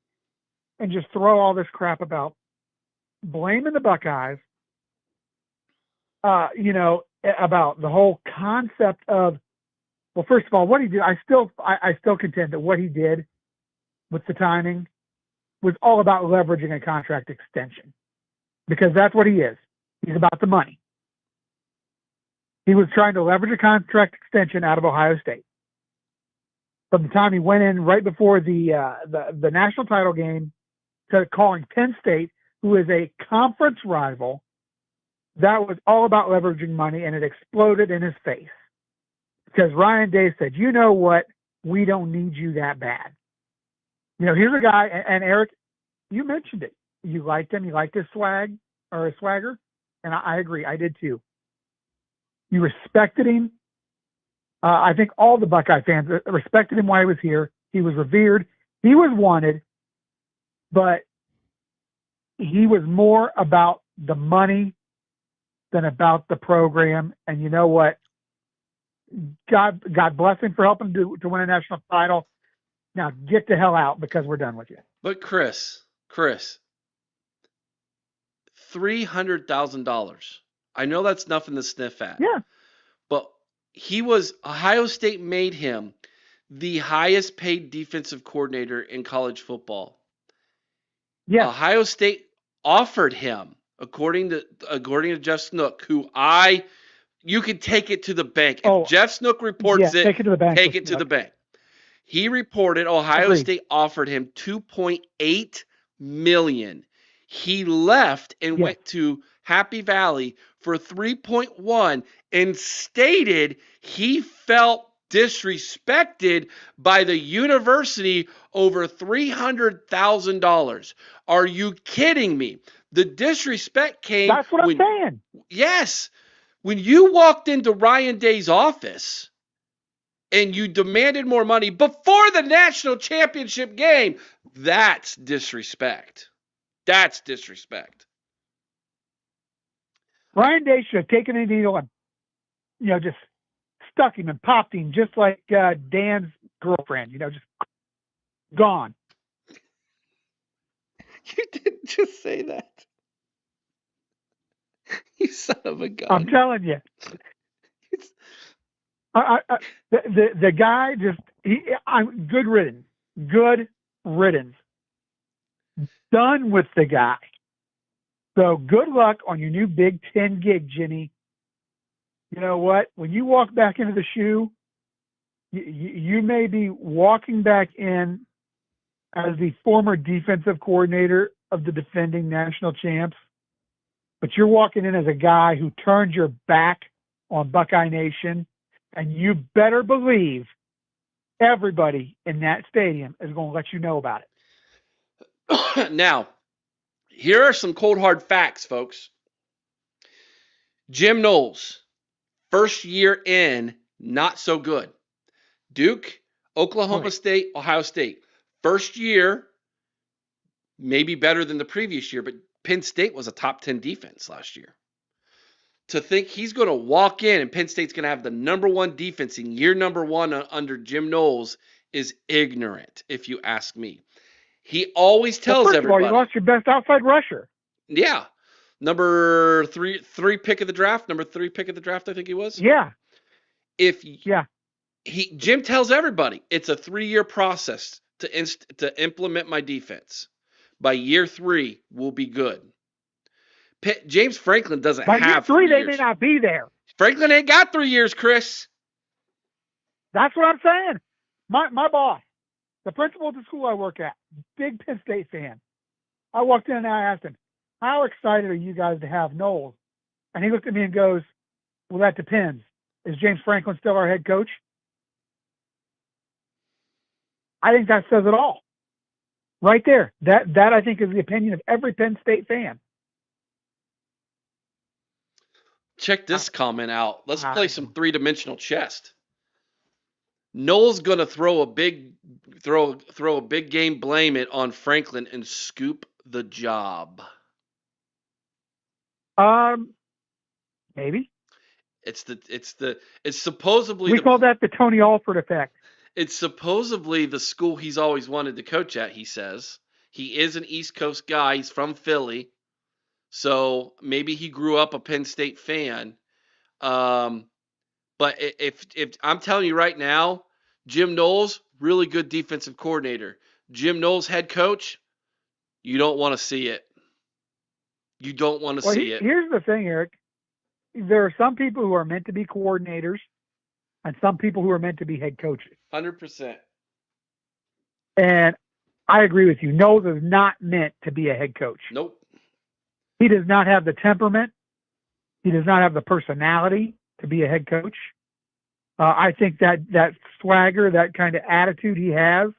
and just throw all this crap about blaming the Buckeyes, about the whole concept of, well, first of all, what he did, I still contend that what he did with the timing was all about leveraging a contract extension, because that's what he is. He's about the money. He was trying to leverage a contract extension out of Ohio State. From the time he went in right before the national title game to calling Penn State, who is a conference rival, that was all about leveraging money, and it exploded in his face. Because Ryan Day said, you know what? We don't need you that bad. You know, here's a guy, and Eric, you mentioned it. You liked him. You liked his swag or his swagger. And I agree. I did too. You respected him. I think all the Buckeye fans respected him while he was here. He was revered. He was wanted. But he was more about the money than about the program. And you know what? God bless him for helping to win a national title. Now get the hell out, because we're done with you. But Chris, $300,000. I know that's nothing to sniff at. Yeah. But Ohio State made him the highest paid defensive coordinator in college football. Yeah. Ohio State offered him, according to Jeff Snook, you could take it to the bank. If Jeff Snook reports it, take it to the bank. Take it to the bank. He reported Ohio State offered him $2.8 million. He left and went to Happy Valley for $3.1 and stated he felt disrespected by the university over $300,000. Are you kidding me? The disrespect came. That's what I'm saying. Yes. When you walked into Ryan Day's office and you demanded more money before the national championship game. That's disrespect. That's disrespect. Brian Day should have taken a needle and, just stuck him and popped him just like Dan's girlfriend, just gone. You didn't just say that. You son of a gun. I'm telling you. The guy just, I'm good riddance. Good riddance. Done with the guy. So good luck on your new Big Ten gig, Jimmy. You know what? When you walk back into the shoe, you may be walking back in as the former defensive coordinator of the defending national champs, but you're walking in as a guy who turned your back on Buckeye Nation, and you better believe everybody in that stadium is going to let you know about it. Now, here are some cold hard facts, folks. Jim Knowles, first year in, not so good. Duke, Oklahoma State, Ohio State. First year, maybe better than the previous year, but Penn State was a top 10 defense last year. To think he's going to walk in and Penn State's going to have the number one defense in year number one under Jim Knowles is ignorant, if you ask me. He always tells everybody. Of all, you lost your best outside rusher. Yeah. Number three pick of the draft. Number 3 pick of the draft, I think he was. Yeah. Jim tells everybody it's a 3-year process to implement my defense. By year 3, we'll be good. James Franklin doesn't have 3 years. By year 3, they may not be there. Franklin ain't got 3 years, Chris. That's what I'm saying. My boss, the principal of the school I work at, big Penn State fan. I walked in and I asked him, how excited are you guys to have Knowles? And he looked at me and goes, well, that depends. Is James Franklin still our head coach? I think that says it all. Right there. That I think is the opinion of every Penn State fan. Check this comment out. Let's play some 3-dimensional chess. Knowles gonna throw a big game, blame it on Franklin, and scoop the job. Maybe. It's supposedly we call that the Tony Alford effect. It's supposedly the school he's always wanted to coach at. He says he is an East Coast guy. He's from Philly. So maybe he grew up a Penn State fan. But if I'm telling you right now, Jim Knowles, really good defensive coordinator. Jim Knowles, head coach, you don't want to see it. You don't want to see it. Here's the thing, Eric. There are some people who are meant to be coordinators and some people who are meant to be head coaches. 100%. And I agree with you. Knowles is not meant to be a head coach. Nope. He does not have the temperament. He does not have the personality to be a head coach. I think that swagger, that kind of attitude he has,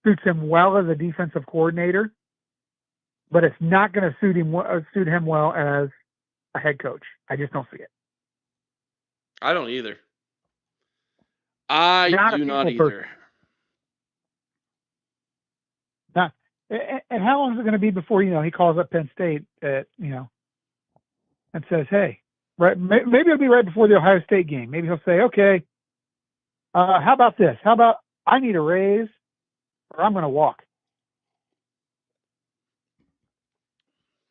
suits him well as a defensive coordinator, but it's not going to suit him well as a head coach. I just don't see it. I don't either. I do not either. Now, and how long is it going to be before he calls up Penn State, and says, "Hey, right? Maybe it'll be right before the Ohio State game. Maybe he'll say, okay, how about this? How about I need a raise, or I'm going to walk."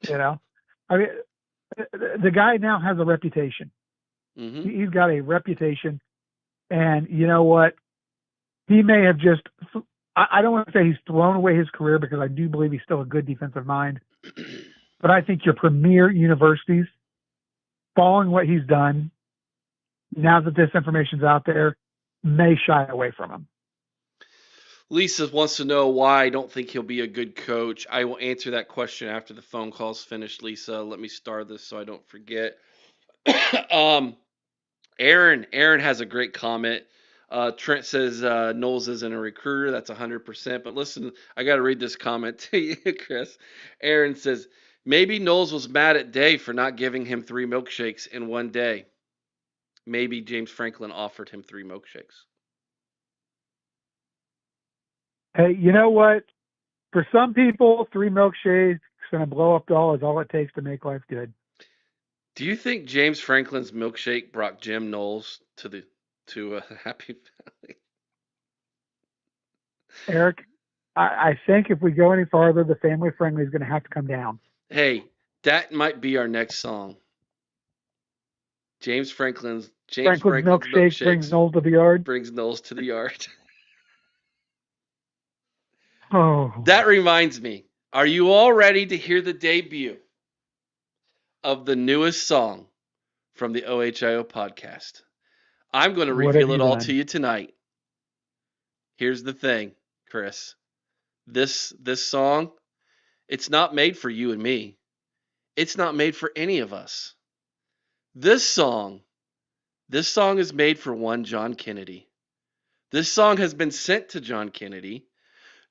I mean, the guy now has a reputation. Mm-hmm. He's got a reputation, and you know what? He may have just. I don't want to say he's thrown away his career because I do believe he's still a good defensive mind. But I think your premier universities, following what he's done, now that this information's out there, may shy away from him. Lisa wants to know why I don't think he'll be a good coach. I will answer that question after the phone call's finished, Lisa. Let me start this so I don't forget. Aaron has a great comment. Trent says Knowles isn't a recruiter. That's 100%. But listen, I got to read this comment to you, Chris. Aaron says, maybe Knowles was mad at Day for not giving him 3 milkshakes in one day. Maybe James Franklin offered him 3 milkshakes. Hey, you know what? For some people, 3 milkshakes and a blow up doll is all it takes to make life good. Do you think James Franklin's milkshake brought Jim Knowles to a happy family? Eric, I think if we go any farther, the family friendly is going to have to come down. Hey, that might be our next song. Franklin's Milkshake brings milkshakes Knowles to the yard. brings Knowles to the yard. Oh, That reminds me. Are you all ready to hear the debut of the newest song from the OHIO podcast? I'm going to what have reveal you it all done? to you tonight. Here's the thing, Chris. This song, it's not made for you and me. It's not made for any of us. This song is made for one John Kennedy. This song has been sent to John Kennedy.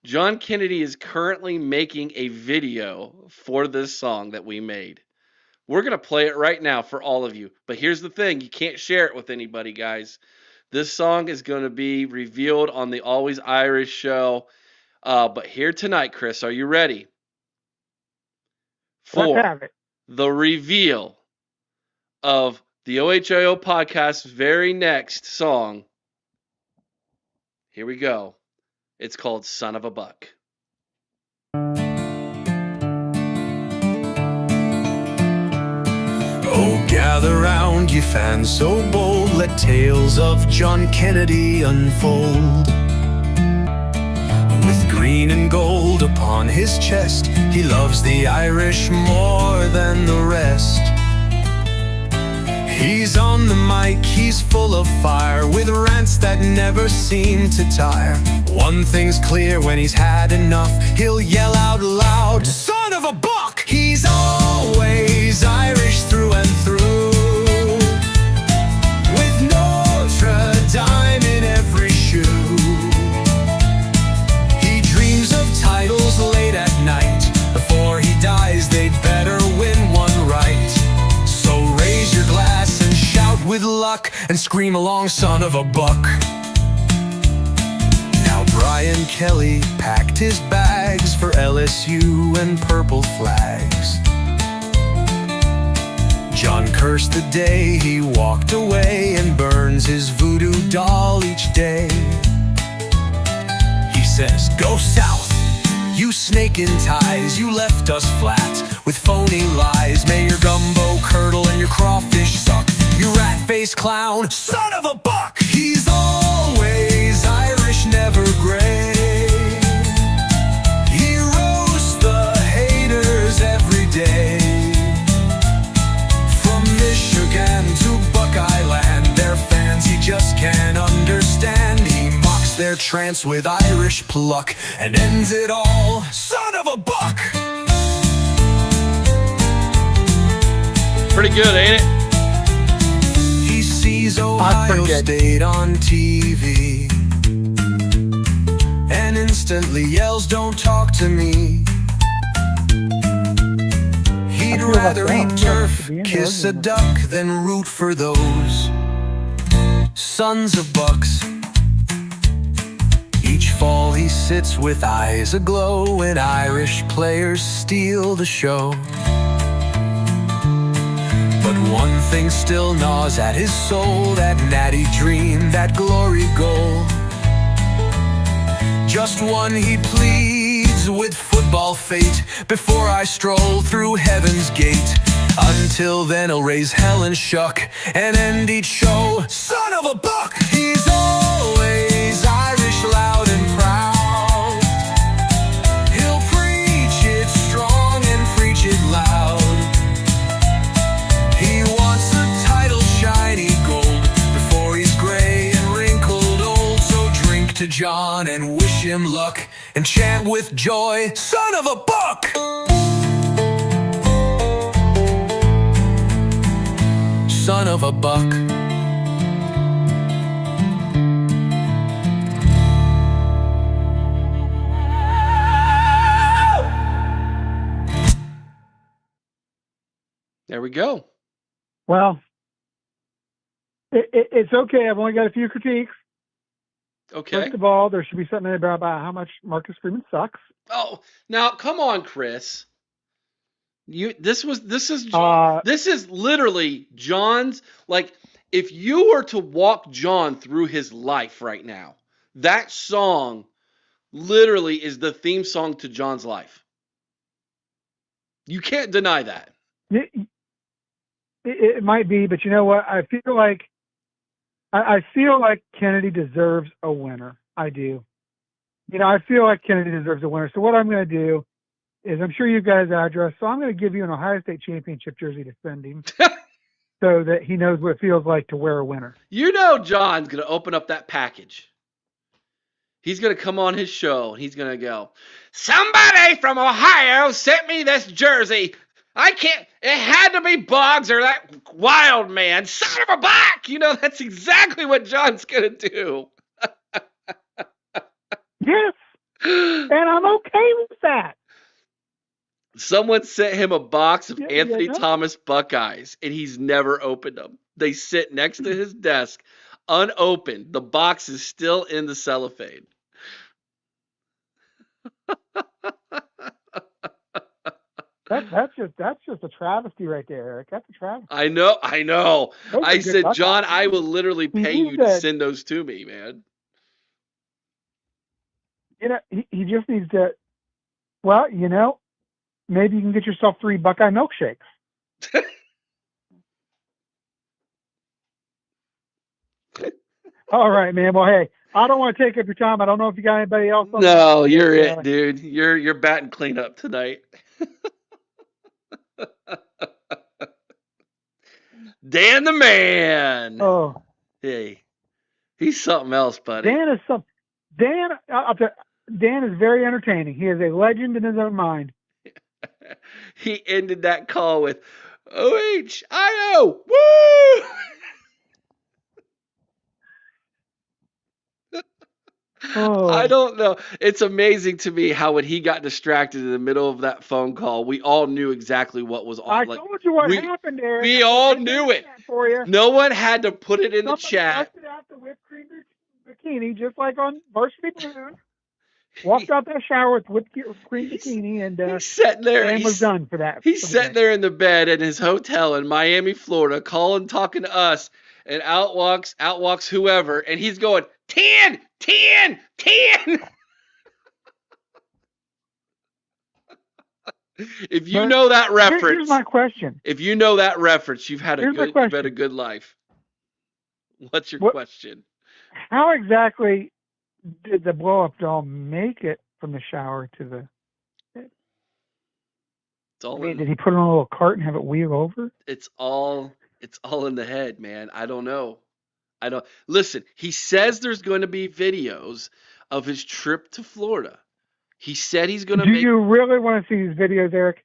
John Kennedy is currently making a video for this song that we made. We're going to play it right now for all of you. But here's the thing, you can't share it with anybody, guys. This song is going to be revealed on the Always Irish show. But here tonight, Chris, are you ready Let's for have it. the reveal of the OHIO podcast's very next song? Here we go. It's called Son of a Buck. Oh, gather round, ye fans so bold, let tales of John Kennedy unfold. With green and gold upon his chest, he loves the Irish more than the rest. He's on the mic, he's full of fire, with rants that never seem to tire. One thing's clear, when he's had enough, he'll yell out loud, "Son of a buck!" He's always Irish through and through, with Notre Dame in every shoe. He dreams of titles late at night. Before he dies, they'd better win one right. So raise your glass and shout with luck, and scream along, "Son of a buck." Now Brian Kelly packed his bags for LSU and purple flags. John cursed the day he walked away, and burns his voodoo doll each day. He says, "Go south, you snake in ties, you left us flat with phony lies. May your gumbo curdle and your crawfish suck, you rat-faced clown, son of a buck." He's always Irish, never gray. He roasts the haters every day. From Michigan to Buckeye Land, their fans he just can't understand. He mocks their trance with Irish pluck, and ends it all, "Son of a buck." Pretty good, ain't it? He sees Ohio State on TV and instantly yells, "Don't talk to me." He'd rather eat turf, kiss a duck, than root for those sons of bucks. Each fall he sits with eyes aglow when Irish players steal the show. But one thing still gnaws at his soul, that natty dream, that glory goal. Just one he pleads with football fate, "Before I stroll through heaven's gate. Until then he'll raise hell and shuck, and end each show, son of a buck." He's always Irish, loud and proud. He'll preach it strong and preach it loud. He wants a title shiny gold before he's gray and wrinkled old. So drink to John and wish him luck, and chant with joy, "Son of a buck." Son of a buck. There we go. Well, it's okay. I've only got a few critiques. Okay. First of all, there should be something about how much Marcus Freeman sucks. Oh, now come on, Chris. This is literally John's, like, if you were to walk John through his life right now, that song literally is the theme song to John's life. You can't deny that. It might be, but you know what? I feel like Kennedy deserves a winner. I do. I feel like Kennedy deserves a winner. So what I'm going to do is, I'm sure you guys address, so I'm going to give you an Ohio State championship jersey to send him so that he knows what it feels like to wear a winner. You know John's going to open up that package. He's going to come on his show, and he's going to go, somebody from Ohio sent me this jersey. It had to be Boggs or that wild man. Son of a buck! That's exactly what John's going to do. Yes, and I'm okay with that. Someone sent him a box of Anthony Thomas Buckeyes, and he's never opened them. They sit next to his desk, unopened. The box is still in the cellophane. That's just a travesty right there, Eric. That's a travesty. I know. I said, Buckeyes. John, I will literally pay you to send those to me, man. He just needs to. Well, maybe you can get yourself 3 Buckeye milkshakes. All right, man. Well, hey, I don't want to take up your time. I don't know if you got anybody else. No, you're it, dude. You're batting cleanup tonight. Dan the man. Oh, hey, he's something else, buddy. Dan is very entertaining. He is a legend in his own mind. He ended that call with OHIO. Woo! Oh. I don't know. It's amazing to me how when he got distracted in the middle of that phone call, we all knew exactly what was on. I told you what happened there. We all knew it. For you. No one had to put it in the chat. Somebody busted out the whipped cream bikini, just like on Varsity Blues. Walked out that shower with whipped cream bikini, and he's sitting there. And was done for that. He's sitting there in the bed in his hotel in Miami, Florida, talking to us, and out walks whoever, and he's going 10. If you know that reference, here's my question. If you know that reference, you've had a good life. What's your question? How exactly did the blow-up doll make it from the shower to the? Did he put it on a little cart and have it wheel over? It's all in the head, man. I don't know. Listen, he says there's going to be videos of his trip to Florida. He said he's going to Do you really want to see these videos, Eric?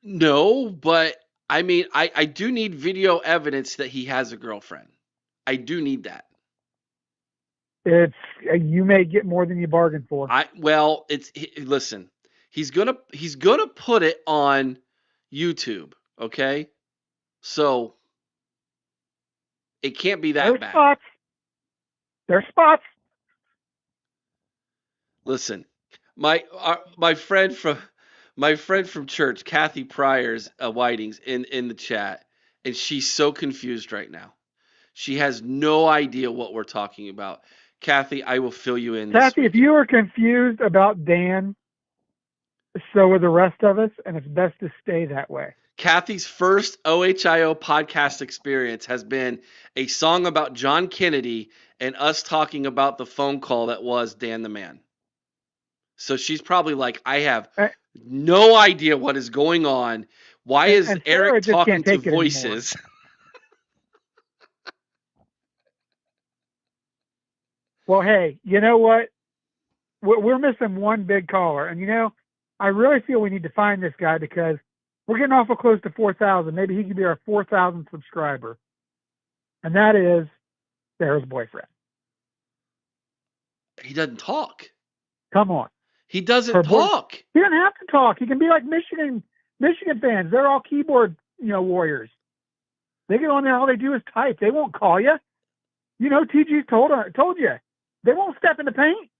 No, but I mean, I do need video evidence that he has a girlfriend. I do need that. You may get more than you bargained for. Listen, he's gonna put it on YouTube, okay? So it can't be that bad. There's spots. Listen, my friend from church, Kathy Pryor's Whiting's in the chat, and she's so confused right now. She has no idea what we're talking about. Kathy, I will fill you in. Kathy, if you were confused about Dan, so are the rest of us, and it's best to stay that way. Kathy's first OHIO podcast experience has been a song about John Kennedy and us talking about the phone call that was Dan the Man. So she's probably like, I have no idea what is going on. Why is Eric talking to voices? Well, hey, you know what? We're missing one big caller. And, I really feel we need to find this guy because we're getting awful close to 4,000. Maybe he could be our 4,000th subscriber. And that is Sarah's boyfriend. He doesn't talk. Come on. He doesn't talk. He doesn't have to talk. He can be like Michigan fans. They're all keyboard, warriors. They get on there, all they do is type. They won't call you. TG told you they won't step in the paint.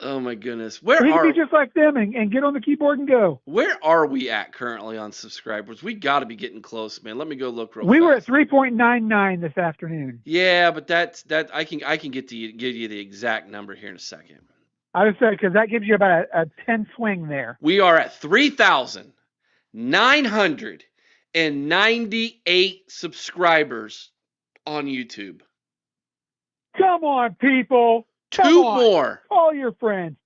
Oh my goodness. He can be just like them and get on the keyboard and go. Where are we at currently on subscribers? We got to be getting close, man. Let me go look real fast. We were at 3.99 this afternoon. Yeah, but that I can give you the exact number here in a second. I would say because that gives you about a 10 swing there. We are at 3,998 subscribers on YouTube. Come on, people. Two more. Call your friends.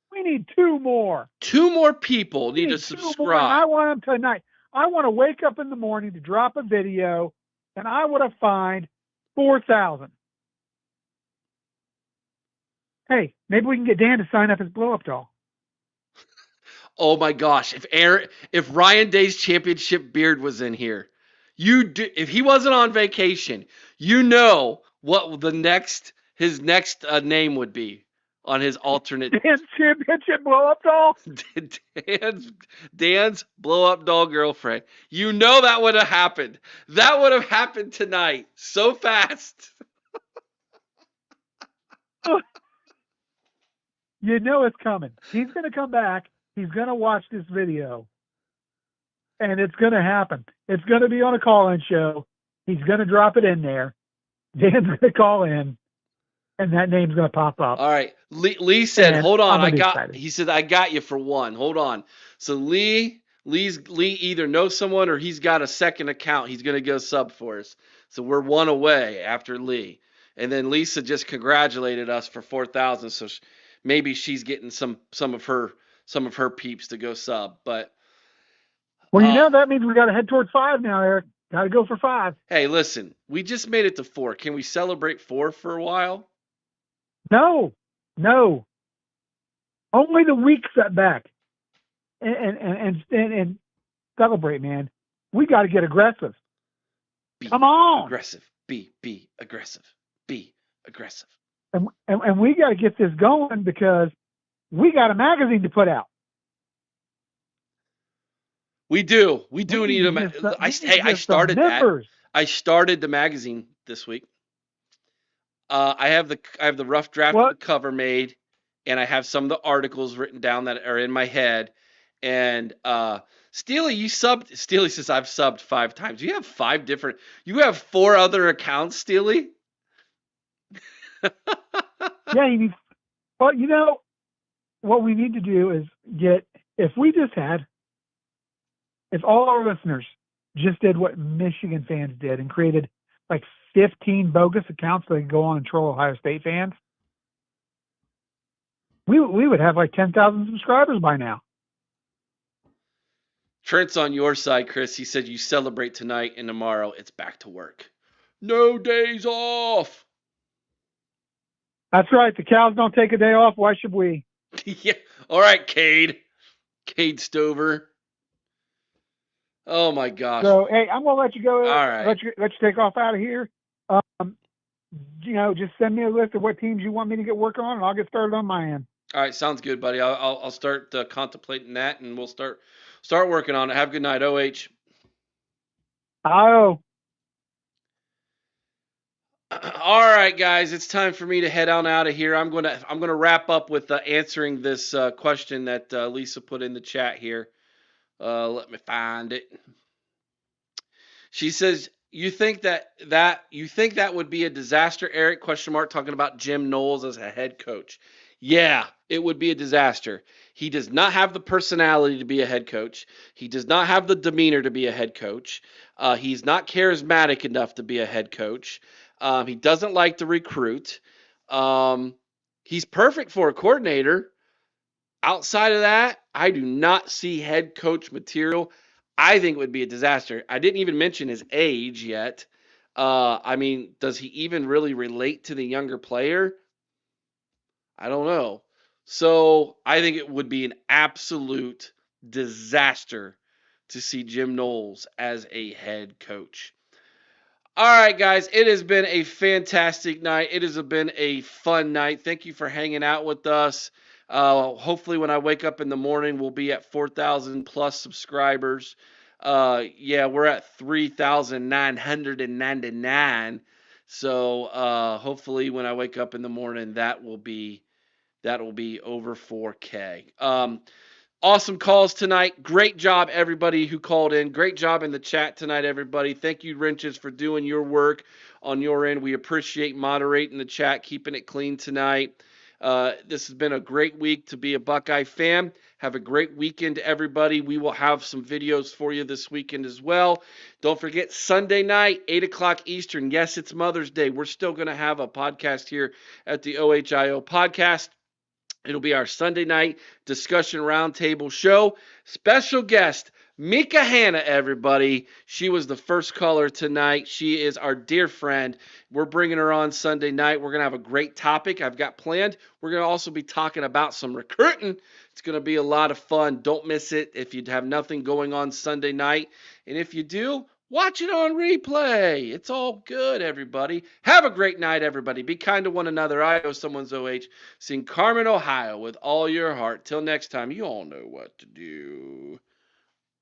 We need 2 more. 2 more people need to subscribe. I want them tonight. I want to wake up in the morning to drop a video, and I want to find 4,000. Hey, maybe we can get Dan to sign up as blow-up doll. Oh my gosh! If Ryan Day's championship beard was in here, if he wasn't on vacation, what his next name would be on his alternate. Dan's championship blow-up doll. Dan's blow-up doll girlfriend. That would have happened. That would have happened tonight so fast. It's coming. He's going to come back. He's going to watch this video. And it's going to happen. It's going to be on a call-in show. He's going to drop it in there. Dan's going to call in. And that name's going to pop up. All right. Lee said, hold on. He said, I got you for one. Hold on. So Lee either knows someone or he's got a second account. He's going to go sub for us. So we're 1 away after Lee. And then Lisa just congratulated us for 4,000. So maybe she's getting some of her peeps to go sub. But that means we got to head towards 5 now, Eric. Got to go for 5. Hey, listen, we just made it to 4. Can we celebrate 4 for a while? No. Only the weak setback. And celebrate, man. We got to get aggressive. Come on. Aggressive. Be aggressive. Be aggressive. And we got to get this going because we got a magazine to put out. We do need a magazine. I started that. I started the magazine this week. I have the rough draft of the cover made, and I have some of the articles written down that are in my head. And Steely, Steely says I've subbed 5 times. You have 4 other accounts, Steely? Yeah, what we need to do is if all our listeners just did what Michigan fans did and created like 15 bogus accounts so they could go on and troll Ohio State fans, we would have like 10,000 subscribers by now. Trent's on your side, Chris. He said you celebrate tonight and tomorrow it's back to work. No days off. That's right. The cows don't take a day off. Why should we? Yeah. All right, Cade Stover. Oh my gosh. So hey, I'm gonna let you go. All right. Let you take off out of here. Just send me a list of what teams you want me to get working on, and I'll get started on my end. All right, sounds good, buddy. I'll start contemplating that, and we'll start working on it. Have a good night, OH. Oh. All right, guys, it's time for me to head on out of here. I'm gonna wrap up with answering this question that Lisa put in the chat here. Let me find it. She says, "You think that would be a disaster, Eric?" ? Talking about Jim Knowles as a head coach. Yeah, it would be a disaster. He does not have the personality to be a head coach. He does not have the demeanor to be a head coach. He's not charismatic enough to be a head coach. He doesn't like to recruit. He's perfect for a coordinator. Outside of that, I do not see head coach material. I think it would be a disaster. I didn't even mention his age yet. Does he even really relate to the younger player? I don't know. So I think it would be an absolute disaster to see Jim Knowles as a head coach. All right, guys, it has been a fantastic night. It has been a fun night. Thank you for hanging out with us. Hopefully when I wake up in the morning, we'll be at 4,000 plus subscribers. We're at 3,999. So hopefully when I wake up in the morning, that will be over 4K. Awesome calls tonight. Great job, everybody who called in. Great job in the chat tonight, everybody. Thank you, Wrenches, for doing your work on your end. We appreciate moderating the chat, keeping it clean tonight. This has been a great week to be a Buckeye fan. Have a great weekend, everybody. We will have some videos for you this weekend as well. Don't forget, Sunday night, 8 o'clock Eastern. Yes, it's Mother's Day. We're still going to have a podcast here at the OHIO Podcast. It'll be our Sunday night discussion roundtable show. Special guest, Mika Hanna, everybody. She was the first caller tonight. She is our dear friend. We're bringing her on Sunday night. We're going to have a great topic I've got planned. We're going to also be talking about some recruiting. It's going to be a lot of fun. Don't miss it if you have nothing going on Sunday night. And if you do, watch it on replay. It's all good, everybody. Have a great night, everybody. Be kind to one another. I owe someone's OH. Sing Carmen, Ohio with all your heart. Till next time, you all know what to do.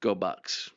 Go Bucks.